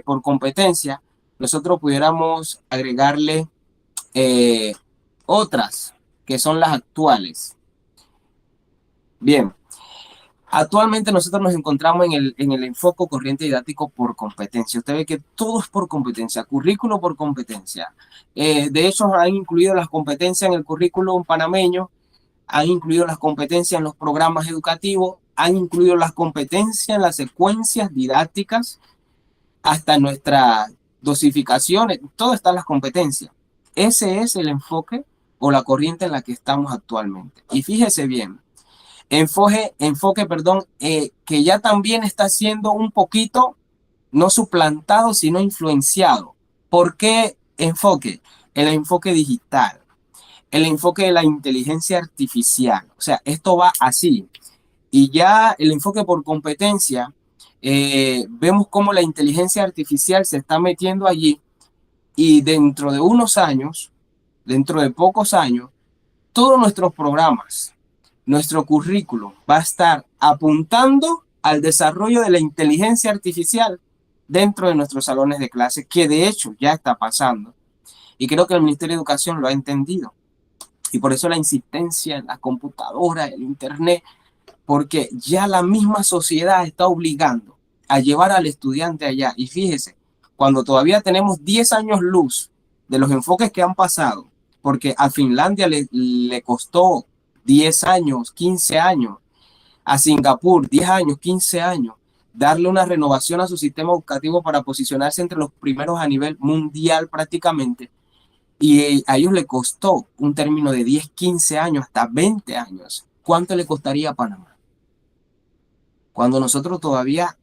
por competencia, nosotros pudiéramos agregarle otras que son las actuales. Bien, actualmente nosotros nos encontramos en el enfoque corriente didáctico por competencia. Usted ve que todo es por competencia, currículo por competencia. De hecho, han incluido las competencias en el currículum panameño, han incluido las competencias en los programas educativos, han incluido las competencias en las secuencias didácticas, hasta nuestras dosificaciones, todo está en las competencias. Ese es el enfoque o la corriente en la que estamos actualmente. Y fíjese bien, que ya también está siendo un poquito, no suplantado, sino influenciado. ¿Por qué enfoque? El enfoque digital, el enfoque de la inteligencia artificial. O sea, esto va así. Y ya el enfoque por competencia, vemos cómo la inteligencia artificial se está metiendo allí y dentro de unos años, dentro de pocos años, todos nuestros programas, nuestro currículo va a estar apuntando al desarrollo de la inteligencia artificial dentro de nuestros salones de clase, que de hecho ya está pasando. Y creo que el Ministerio de Educación lo ha entendido. Y por eso la insistencia en la computadora, el internet, porque ya la misma sociedad está obligando a llevar al estudiante allá. Y fíjese, cuando todavía tenemos 10 años luz de los enfoques que han pasado, porque a Finlandia le costó 10 años, 15 años, a Singapur 10 años, 15 años, darle una renovación a su sistema educativo para posicionarse entre los primeros a nivel mundial prácticamente, y a ellos le costó un término de 10, 15 años, hasta 20 años. ¿Cuánto le costaría a Panamá? Cuando nosotros todavía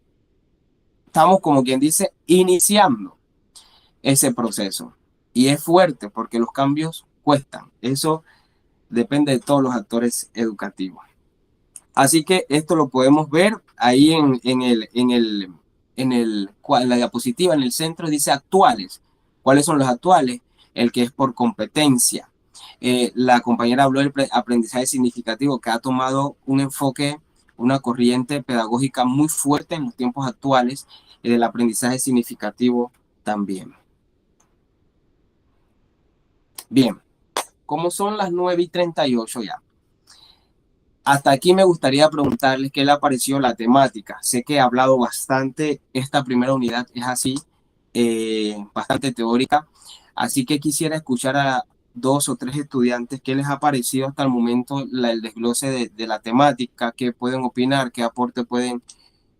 estamos, como quien dice, iniciando ese proceso. Y es fuerte porque los cambios cuestan. Eso depende de todos los actores educativos. Así que esto lo podemos ver ahí en la diapositiva, en el centro, dice actuales. ¿Cuáles son los actuales? El que es por competencia. La compañera habló del aprendizaje significativo, que ha tomado un enfoque, una corriente pedagógica muy fuerte en los tiempos actuales, y del aprendizaje significativo también. Bien, como son las 9:38 ya. Hasta aquí me gustaría preguntarles qué le pareció la temática. Sé que he hablado bastante, esta primera unidad es así, bastante teórica, así que quisiera escuchar a 2 o 3 estudiantes qué les ha parecido hasta el momento el desglose de la temática, qué pueden opinar, qué aporte pueden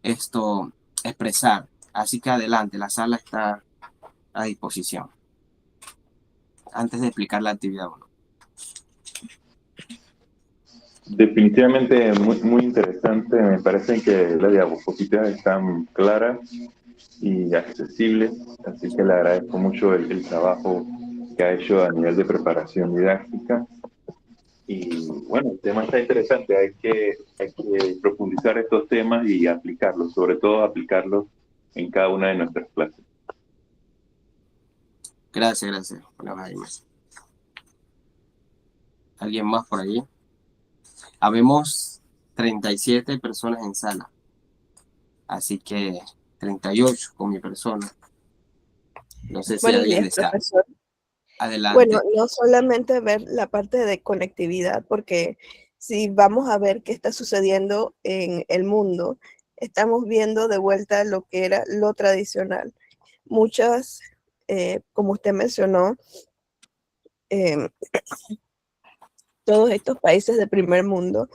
expresar. Así que adelante, la sala está a disposición. Antes de explicar la actividad 1. Definitivamente muy interesante. Me parece que las diapositivas están claras y accesibles, así que le agradezco mucho el trabajo que ha hecho a nivel de preparación didáctica. Y bueno, el tema está interesante, hay que profundizar estos temas y aplicarlos, sobre todo aplicarlos en cada una de nuestras clases. Gracias. ¿Alguien más por allí? Habemos 37 personas en sala, así que 38 con mi persona. No sé si Buenos alguien días, desea. profesor. Adelante. Bueno, no solamente ver la parte de conectividad, porque si vamos a ver qué está sucediendo en el mundo, estamos viendo de vuelta lo que era lo tradicional. Muchas, como usted mencionó, todos estos países de primer mundo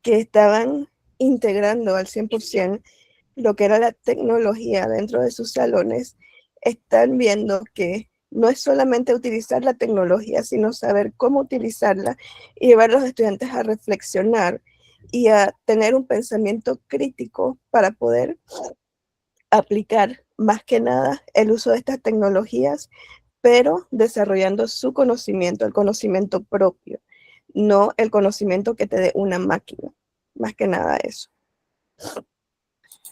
que estaban integrando al 100% lo que era la tecnología dentro de sus salones, están viendo que no es solamente utilizar la tecnología, sino saber cómo utilizarla y llevar a los estudiantes a reflexionar y a tener un pensamiento crítico para poder aplicar más que nada el uso de estas tecnologías, pero desarrollando su conocimiento, el conocimiento propio, no el conocimiento que te dé una máquina, más que nada eso.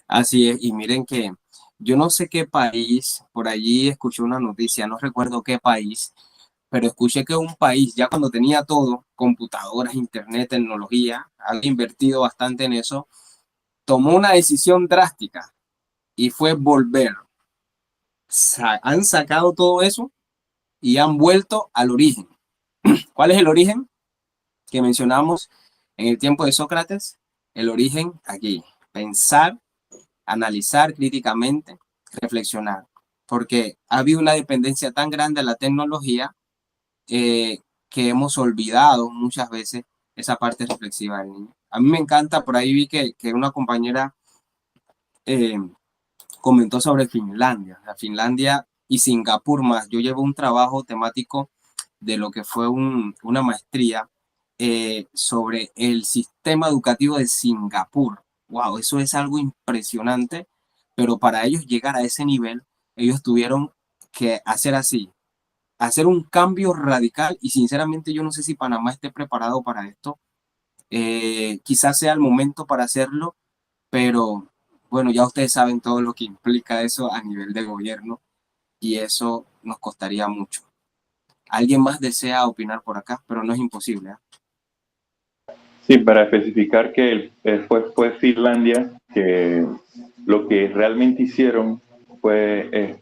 Así es, y miren que yo no sé qué país, por allí escuché una noticia, no recuerdo qué país, pero escuché que un país, ya cuando tenía todo, computadoras, internet, tecnología, había invertido bastante en eso, tomó una decisión drástica y fue volver. Han sacado todo eso y han vuelto al origen. ¿Cuál es el origen? que mencionamos en el tiempo de Sócrates, el origen aquí, pensar, analizar críticamente, reflexionar, porque ha habido una dependencia tan grande a la tecnología que hemos olvidado muchas veces esa parte reflexiva del niño. A mí me encanta, por ahí vi que una compañera comentó sobre Finlandia, la Finlandia y Singapur más. Yo llevo un trabajo temático de lo que fue una maestría sobre el sistema educativo de Singapur. Wow, eso es algo impresionante, pero para ellos llegar a ese nivel, ellos tuvieron que hacer así, hacer un cambio radical y sinceramente yo no sé si Panamá esté preparado para esto. Quizás sea el momento para hacerlo, pero bueno, ya ustedes saben todo lo que implica eso a nivel de gobierno y eso nos costaría mucho. ¿Alguien más desea opinar por acá? Pero no es imposible, ¿eh? Sí, para especificar que fue Finlandia que lo que realmente hicieron fue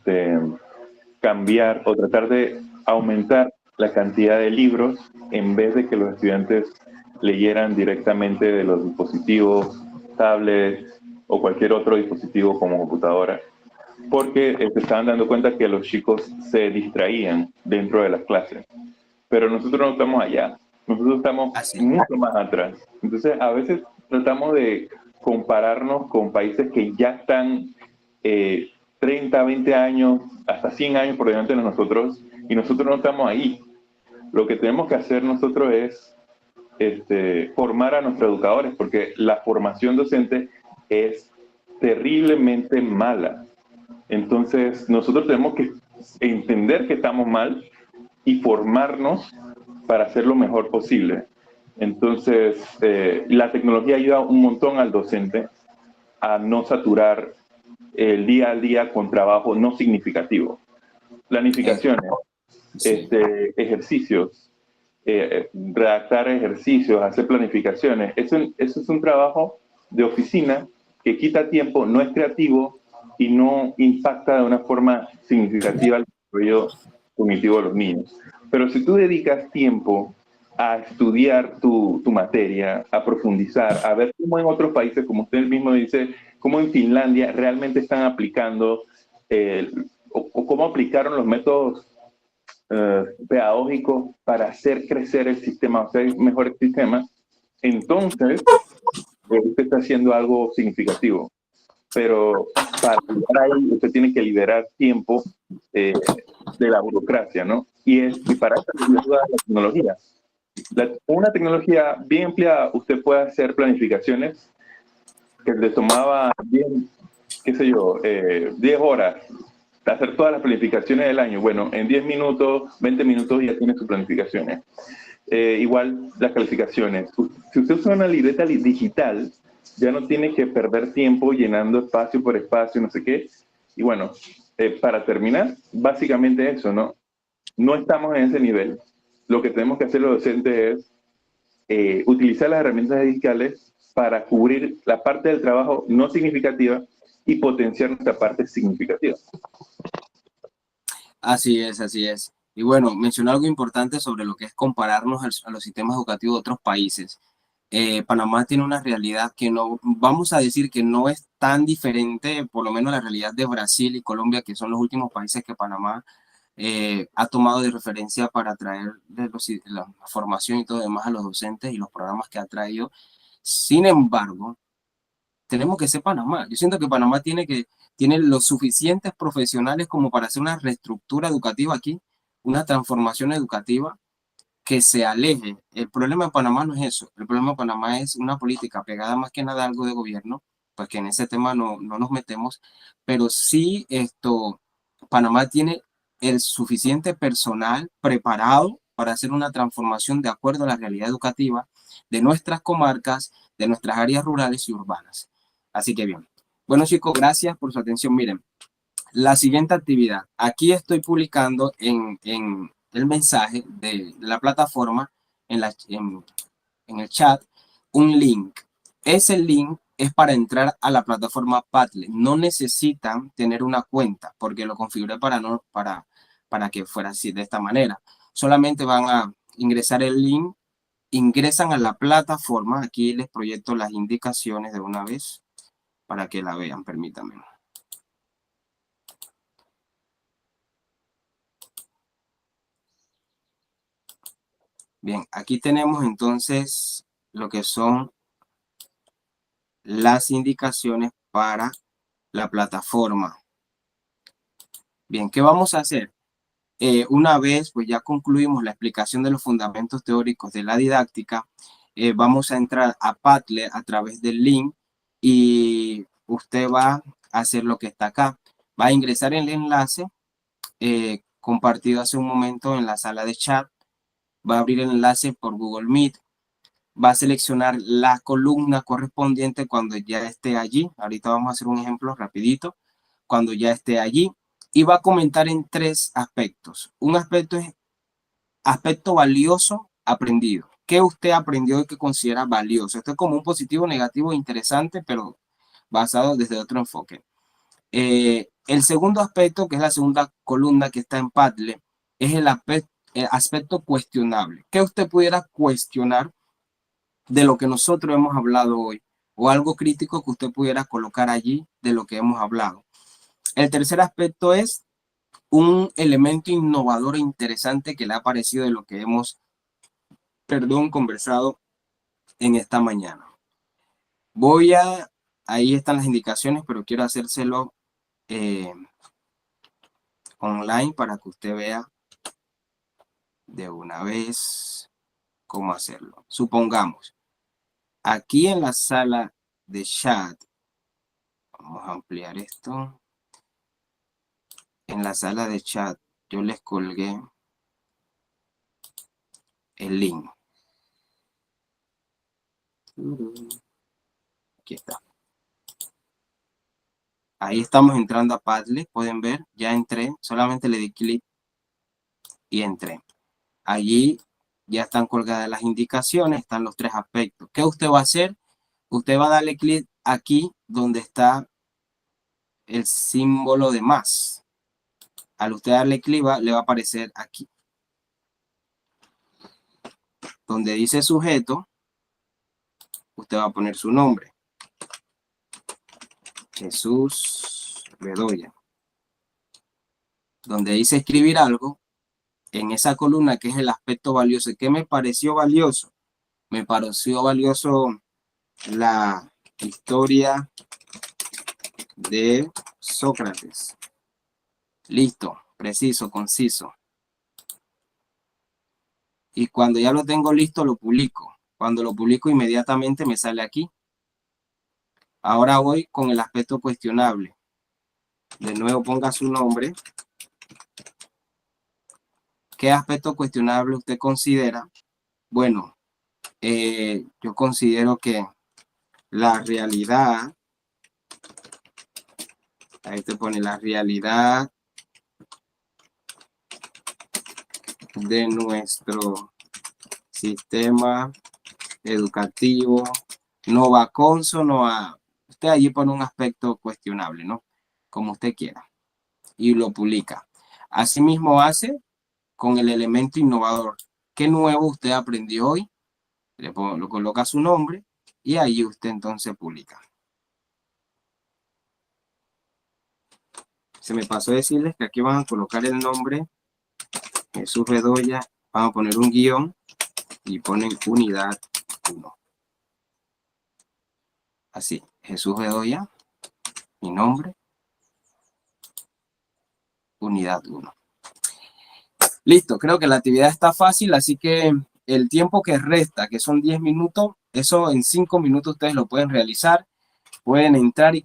cambiar o tratar de aumentar la cantidad de libros en vez de que los estudiantes leyeran directamente de los dispositivos, tablets o cualquier otro dispositivo como computadora, porque se estaban dando cuenta que los chicos se distraían dentro de las clases. Pero nosotros no estamos allá, nosotros estamos mucho más atrás. Entonces, a veces tratamos de compararnos con países que ya están 30, 20 años, hasta 100 años por delante de nosotros, y nosotros no estamos ahí. Lo que tenemos que hacer nosotros es formar a nuestros educadores, porque la formación docente es terriblemente mala. Entonces, nosotros tenemos que entender que estamos mal y formarnos para hacer lo mejor posible. Entonces, la tecnología ayuda un montón al docente a no saturar el día a día con trabajo no significativo. Planificaciones, ejercicios, redactar ejercicios, hacer planificaciones. Eso es un trabajo de oficina que quita tiempo, no es creativo y no impacta de una forma significativa el desarrollo cognitivo de los niños. Pero si tú dedicas tiempo a estudiar tu materia, a profundizar, a ver cómo en otros países, como usted mismo dice, cómo en Finlandia realmente están aplicando o cómo aplicaron los métodos pedagógicos para hacer crecer el sistema, hacer mejores sistemas, entonces usted está haciendo algo significativo. Pero para llegar ahí, usted tiene que liberar tiempo de la burocracia, ¿no? Y para eso le ayuda la tecnología. Una tecnología bien empleada, usted puede hacer planificaciones que le tomaba 10 horas hacer todas las planificaciones del año. Bueno, en 10 minutos, 20 minutos ya tiene sus planificaciones. Igual las calificaciones. Si usted usa una libreta digital, ya no tiene que perder tiempo llenando espacio por espacio, no sé qué. Y bueno, para terminar, básicamente eso, ¿no? No estamos en ese nivel. Lo que tenemos que hacer los docentes es utilizar las herramientas digitales para cubrir la parte del trabajo no significativa y potenciar nuestra parte significativa. Así es, así es. Y bueno, mencioné algo importante sobre lo que es compararnos a los sistemas educativos de otros países. Panamá tiene una realidad que no, vamos a decir que no es tan diferente, por lo menos la realidad de Brasil y Colombia, que son los últimos países que Panamá ha tomado de referencia para traer la formación y todo demás a los docentes y los programas que ha traído. Sin embargo, tenemos que ser Panamá. Yo siento que Panamá tiene los suficientes profesionales como para hacer una reestructura educativa aquí, una transformación educativa que se aleje. El problema de Panamá no es eso. El problema de Panamá es una política pegada más que nada a algo de gobierno, pues que en ese tema no nos metemos, pero sí Panamá tiene el suficiente personal preparado para hacer una transformación de acuerdo a la realidad educativa de nuestras comarcas, de nuestras áreas rurales y urbanas. Así que bien. Bueno, chicos, gracias por su atención. Miren, la siguiente actividad. Aquí estoy publicando en el mensaje de la plataforma, en el chat, un link. Ese link es para entrar a la plataforma Padlet. No necesitan tener una cuenta porque lo configuré para que fuera así de esta manera. Solamente van a ingresar el link ingresan a la plataforma. Aquí les proyecto las indicaciones de una vez para que la vean, permítanme. Bien, aquí tenemos entonces lo que son las indicaciones para la plataforma. Bien, ¿qué vamos a hacer? Una vez pues ya concluimos la explicación de los fundamentos teóricos de la didáctica, vamos a entrar a Padlet a través del link y usted va a hacer lo que está acá. Va a ingresar el enlace compartido hace un momento en la sala de chat. Va a abrir el enlace por Google Meet. Va a seleccionar la columna correspondiente cuando ya esté allí. Ahorita vamos a hacer un ejemplo rapidito. Cuando ya esté allí. Y va a comentar en 3 aspectos. Un aspecto es aspecto valioso aprendido. ¿Qué usted aprendió y que considera valioso? Esto es como un positivo, negativo, interesante, pero basado desde otro enfoque. El segundo aspecto, que es la segunda columna que está en Padlet, es el aspecto cuestionable. ¿Qué usted pudiera cuestionar de lo que nosotros hemos hablado hoy? O algo crítico que usted pudiera colocar allí de lo que hemos hablado. El tercer aspecto es un elemento innovador e interesante que le ha parecido de lo que hemos, conversado en esta mañana. Ahí están las indicaciones, pero quiero hacérselo online para que usted vea de una vez cómo hacerlo. Supongamos, aquí en la sala de chat, vamos a ampliar esto. En la sala de chat yo les colgué el link. Aquí está. Ahí estamos entrando a Padlet, pueden ver, ya entré, solamente le di clic y entré. Allí ya están colgadas las indicaciones, están los 3 aspectos. ¿Qué usted va a hacer? Usted va a darle clic aquí donde está el símbolo de más. Al usted darle clic le va a aparecer aquí. Donde dice sujeto, usted va a poner su nombre. Jesús Bedoya. Donde dice escribir algo, en esa columna que es el aspecto valioso. ¿Qué me pareció valioso? Me pareció valioso la historia de Sócrates. Listo, preciso, conciso. Y cuando ya lo tengo listo, lo publico. Cuando lo publico, inmediatamente me sale aquí. Ahora voy con el aspecto cuestionable. De nuevo ponga su nombre. ¿Qué aspecto cuestionable usted considera? Bueno, yo considero que la realidad, ahí te pone la realidad de nuestro sistema educativo no va consono a, usted allí pone un aspecto cuestionable, ¿no? Como usted quiera, y lo publica. Asimismo hace con el elemento innovador. ¿Qué nuevo usted aprendió hoy? Lo coloca su nombre y ahí usted entonces publica. Se me pasó decirles que aquí van a colocar el nombre Jesús Bedoya, van a poner un guión y ponen unidad 1. Así, Jesús Bedoya, mi nombre, unidad 1. Listo, creo que la actividad está fácil, así que el tiempo que resta, que son 10 minutos, eso en 5 minutos ustedes lo pueden realizar. Pueden entrar y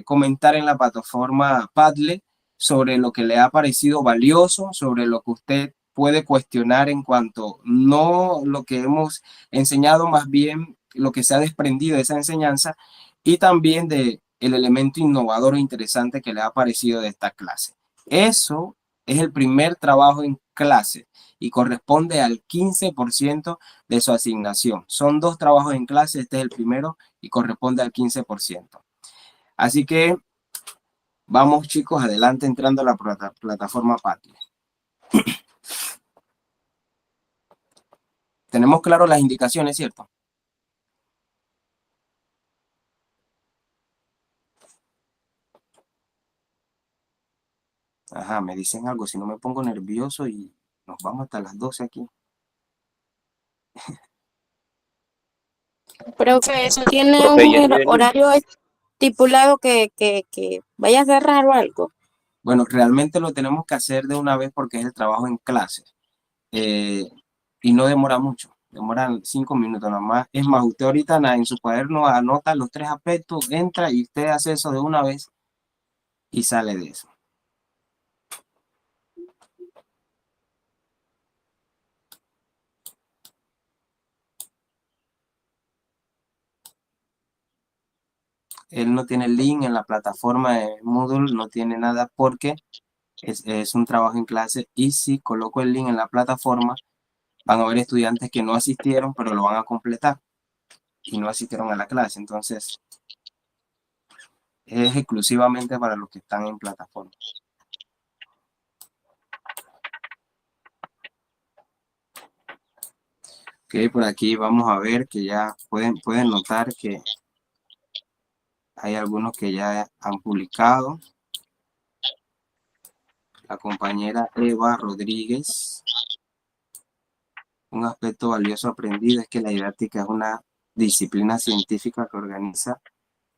comentar en la plataforma Padlet sobre lo que le ha parecido valioso, sobre lo que usted puede cuestionar en cuanto, no lo que hemos enseñado, más bien lo que se ha desprendido de esa enseñanza y también de el elemento innovador e interesante que le ha parecido de esta clase. Eso es el primer trabajo en clase y corresponde al 15% de su asignación. Son 2 trabajos en clase, este es el primero y corresponde al 15%. Así que vamos, chicos, adelante entrando a la plataforma Padlet. Tenemos claro las indicaciones, ¿cierto? Ajá, me dicen algo, si no me pongo nervioso y nos vamos hasta las 12 aquí. Profe, ¿eso tiene Profe, ¿ya un tiene link? horario estipulado que vaya a cerrar o algo? Bueno, realmente lo tenemos que hacer de una vez porque es el trabajo en clase. Y no demora mucho, demoran 5 minutos nada más. Es más, usted ahorita en su cuaderno anota los 3 aspectos, entra y usted hace eso de una vez y sale de eso. Él no tiene link en la plataforma de Moodle, no tiene nada porque es un trabajo en clase, y si coloco el link en la plataforma, van a haber estudiantes que no asistieron, pero lo van a completar y no asistieron a la clase. Entonces, es exclusivamente para los que están en plataforma. Ok, por aquí vamos a ver que ya pueden notar que hay algunos que ya han publicado. La compañera Eva Rodríguez. Un aspecto valioso aprendido es que la didáctica es una disciplina científica que organiza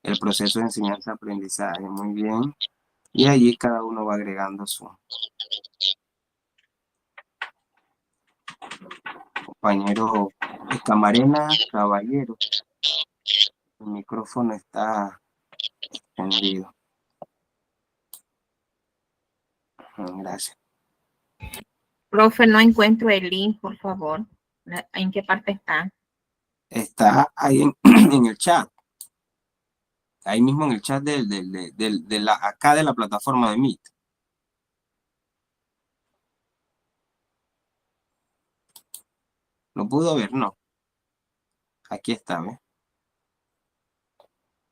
el proceso de enseñanza-aprendizaje. Muy bien. Y allí cada uno va agregando su. Compañero Camarena Caballero. El micrófono está encendido. Gracias. Profe, no encuentro el link, por favor. ¿En qué parte está? Está ahí en el chat. Ahí mismo en el chat acá de la plataforma de Meet. ¿Lo pudo ver? No. Aquí está, ¿ves?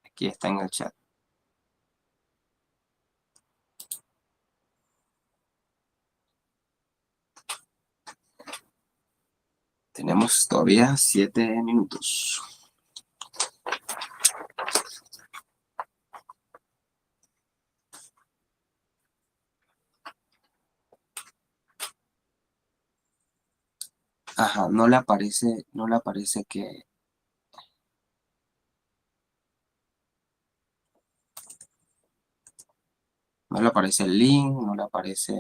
Aquí está en el chat. Tenemos todavía 7 minutos. Ajá, no le aparece que... No le aparece el link, no le aparece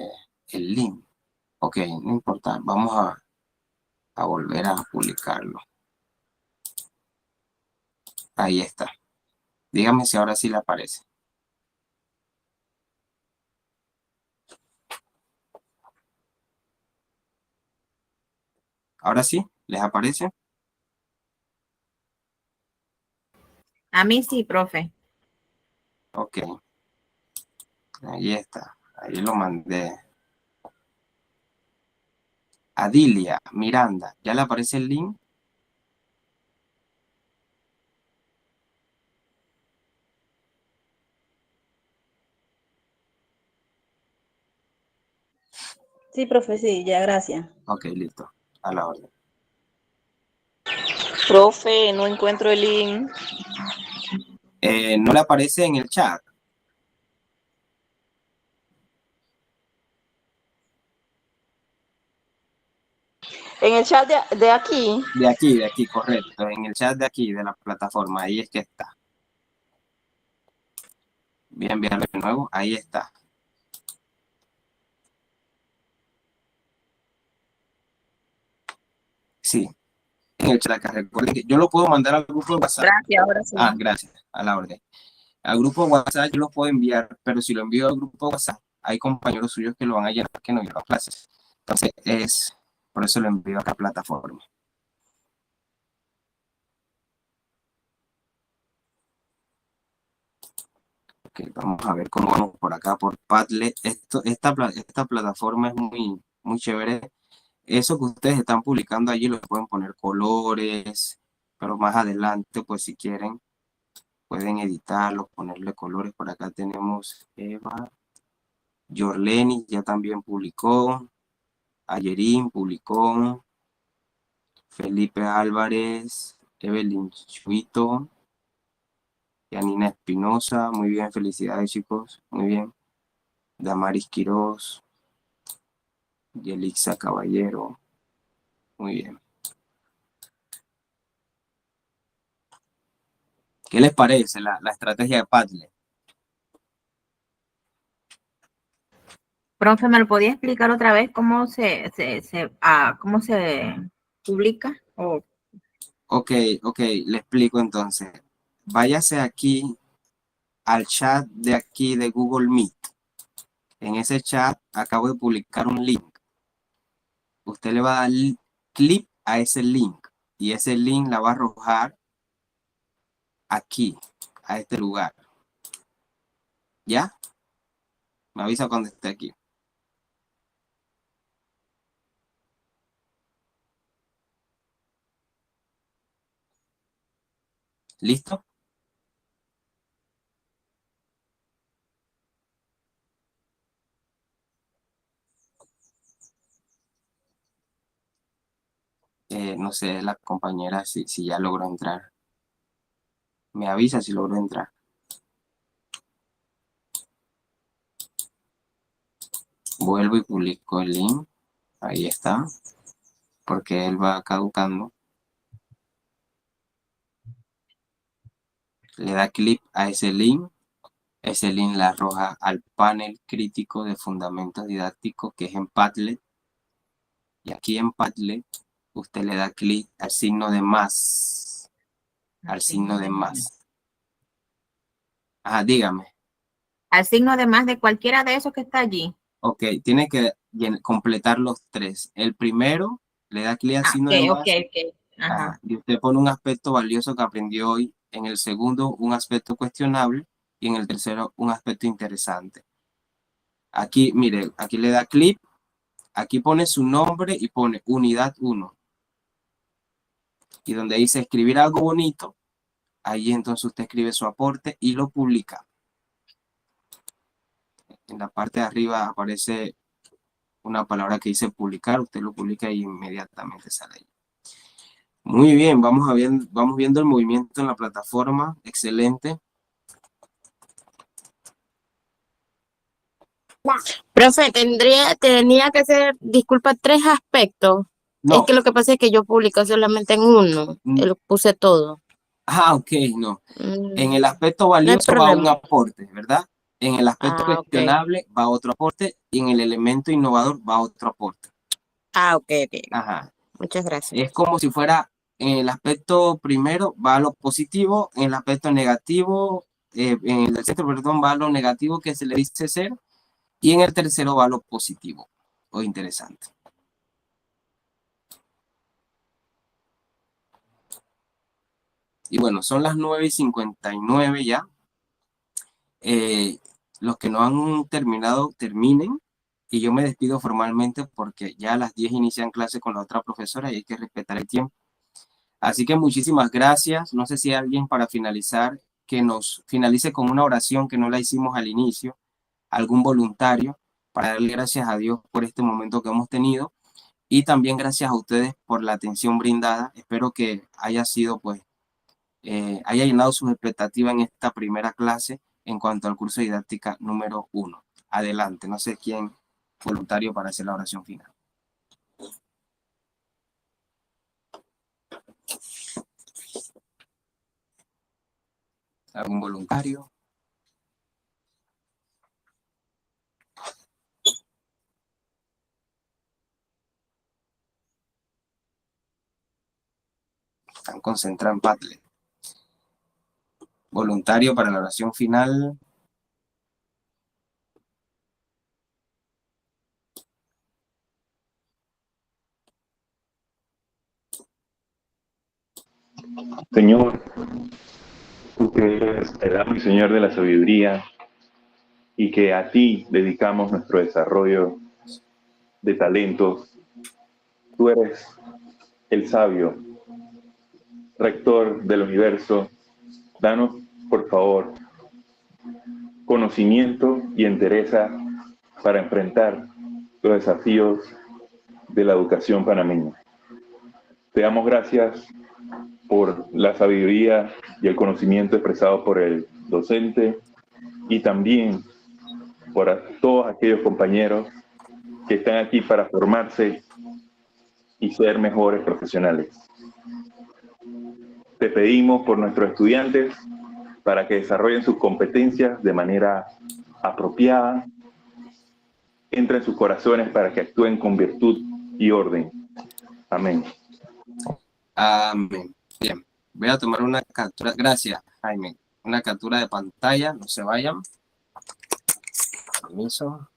el link. Ok, no importa, vamos a volver a publicarlo. Ahí está. Dígame si ahora sí le aparece. ¿Ahora sí? ¿Les aparece? A mí sí, profe. Ok. Ahí está. Ahí lo mandé. Adilia Miranda, ¿ya le aparece el link? Sí, profe, sí, ya, gracias. Ok, listo. A la orden. Profe, no encuentro el link. No le aparece en el chat. En el chat de aquí. De aquí, correcto. En el chat de aquí, de la plataforma. Ahí es que está. Voy a enviarlo de nuevo. Ahí está. Sí. En el chat acá. Recuerden que yo lo puedo mandar al grupo de WhatsApp. Gracias, ahora sí. Ah, gracias. A la orden. Al grupo de WhatsApp yo lo puedo enviar, pero si lo envío al grupo de WhatsApp, hay compañeros suyos que lo van a llenar que no llevan clases. Entonces, por eso lo envío a la plataforma. Ok, vamos a ver cómo vamos por acá, por Padlet. Esta plataforma es muy chévere. Eso que ustedes están publicando allí lo pueden poner colores, pero más adelante, pues si quieren, pueden editarlo, ponerle colores. Por acá tenemos Eva, Yorleni ya también publicó, Ayerín publicó, Felipe Álvarez, Evelyn Chuito, Yanina Espinosa, muy bien, felicidades chicos, muy bien. Damaris Quiroz, Yelixa Caballero, muy bien. ¿Qué les parece la estrategia de Padlet? Profe, ¿me lo podía explicar otra vez cómo cómo se publica? Ok, le explico entonces. Váyase aquí al chat de aquí de Google Meet. En ese chat acabo de publicar un link. Usted le va a dar clic a ese link y ese link la va a arrojar aquí, a este lugar. ¿Ya? Me avisa cuando esté aquí. ¿Listo? No sé, la compañera si ya logró entrar. Me avisa si logró entrar. Vuelvo y publico el link. Ahí está. Porque él va caducando. Le da clic a ese link. Ese link la arroja al panel crítico de fundamentos didácticos que es en Padlet. Y aquí en Padlet usted le da clic al signo de más. Al signo de más. Ajá, dígame. Al signo de más de cualquiera de esos que está allí. Ok, tiene que completar los tres. El primero le da clic al signo de más. Ok. Ajá. Y usted pone un aspecto valioso que aprendió hoy. En el segundo, un aspecto cuestionable. Y en el tercero, un aspecto interesante. Aquí, mire, aquí le da clic. Aquí pone su nombre y pone unidad 1. Y donde dice escribir algo bonito, ahí entonces usted escribe su aporte y lo publica. En la parte de arriba aparece una palabra que dice publicar. Usted lo publica y inmediatamente sale ahí. Muy bien, vamos viendo el movimiento en la plataforma. Excelente. Profe, tenía que hacer, disculpa, 3 aspectos. No. Es que lo que pasa es que yo publico solamente en uno. Lo puse todo. Ah, ok, no. En el aspecto valioso va un aporte, ¿verdad? En el aspecto cuestionable va otro aporte y en el elemento innovador va otro aporte. Ah, ok. Ajá. Muchas gracias. Es como si fuera en el aspecto primero va lo positivo, en el aspecto negativo, en el centro, perdón, va lo negativo que se le dice ser y en el tercero va lo positivo o interesante. Y bueno, son las 9:59 ya. Los que no han terminado, terminen. Y yo me despido formalmente porque ya a las 10 inician clase con la otra profesora y hay que respetar el tiempo. Así que muchísimas gracias. No sé si hay alguien para finalizar que nos finalice con una oración que no la hicimos al inicio. Algún voluntario para darle gracias a Dios por este momento que hemos tenido. Y también gracias a ustedes por la atención brindada. Espero que haya sido, pues, haya llenado sus expectativas en esta primera clase en cuanto al curso de didáctica número 1. Adelante, no sé quién voluntario para hacer la oración final. ¿Algún voluntario? Están concentrados en Padlet. Voluntario para la oración final. Señor, tú que eres el amo y Señor de la sabiduría y que a ti dedicamos nuestro desarrollo de talentos, tú eres el sabio, rector del universo. Danos, por favor, conocimiento y entereza para enfrentar los desafíos de la educación panameña. Te damos gracias por la sabiduría y el conocimiento expresado por el docente y también por todos aquellos compañeros que están aquí para formarse y ser mejores profesionales. Te pedimos por nuestros estudiantes para que desarrollen sus competencias de manera apropiada, entre en sus corazones para que actúen con virtud y orden. Amén. Amén. Bien, voy a tomar una captura. Gracias, Jaime. Una captura de pantalla, no se vayan. Permiso.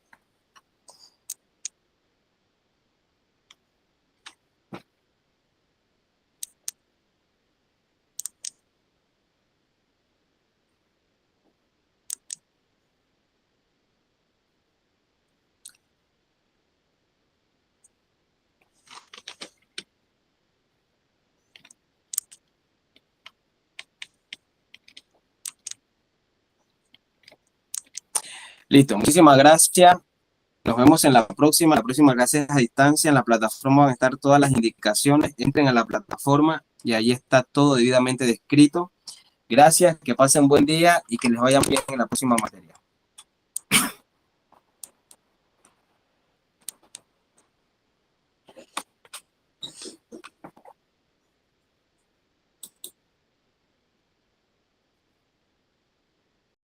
Listo, muchísimas gracias. Nos vemos en la próxima clase a distancia. En la plataforma van a estar todas las indicaciones. Entren a la plataforma y ahí está todo debidamente descrito. Gracias, que pasen buen día y que les vaya bien en la próxima materia.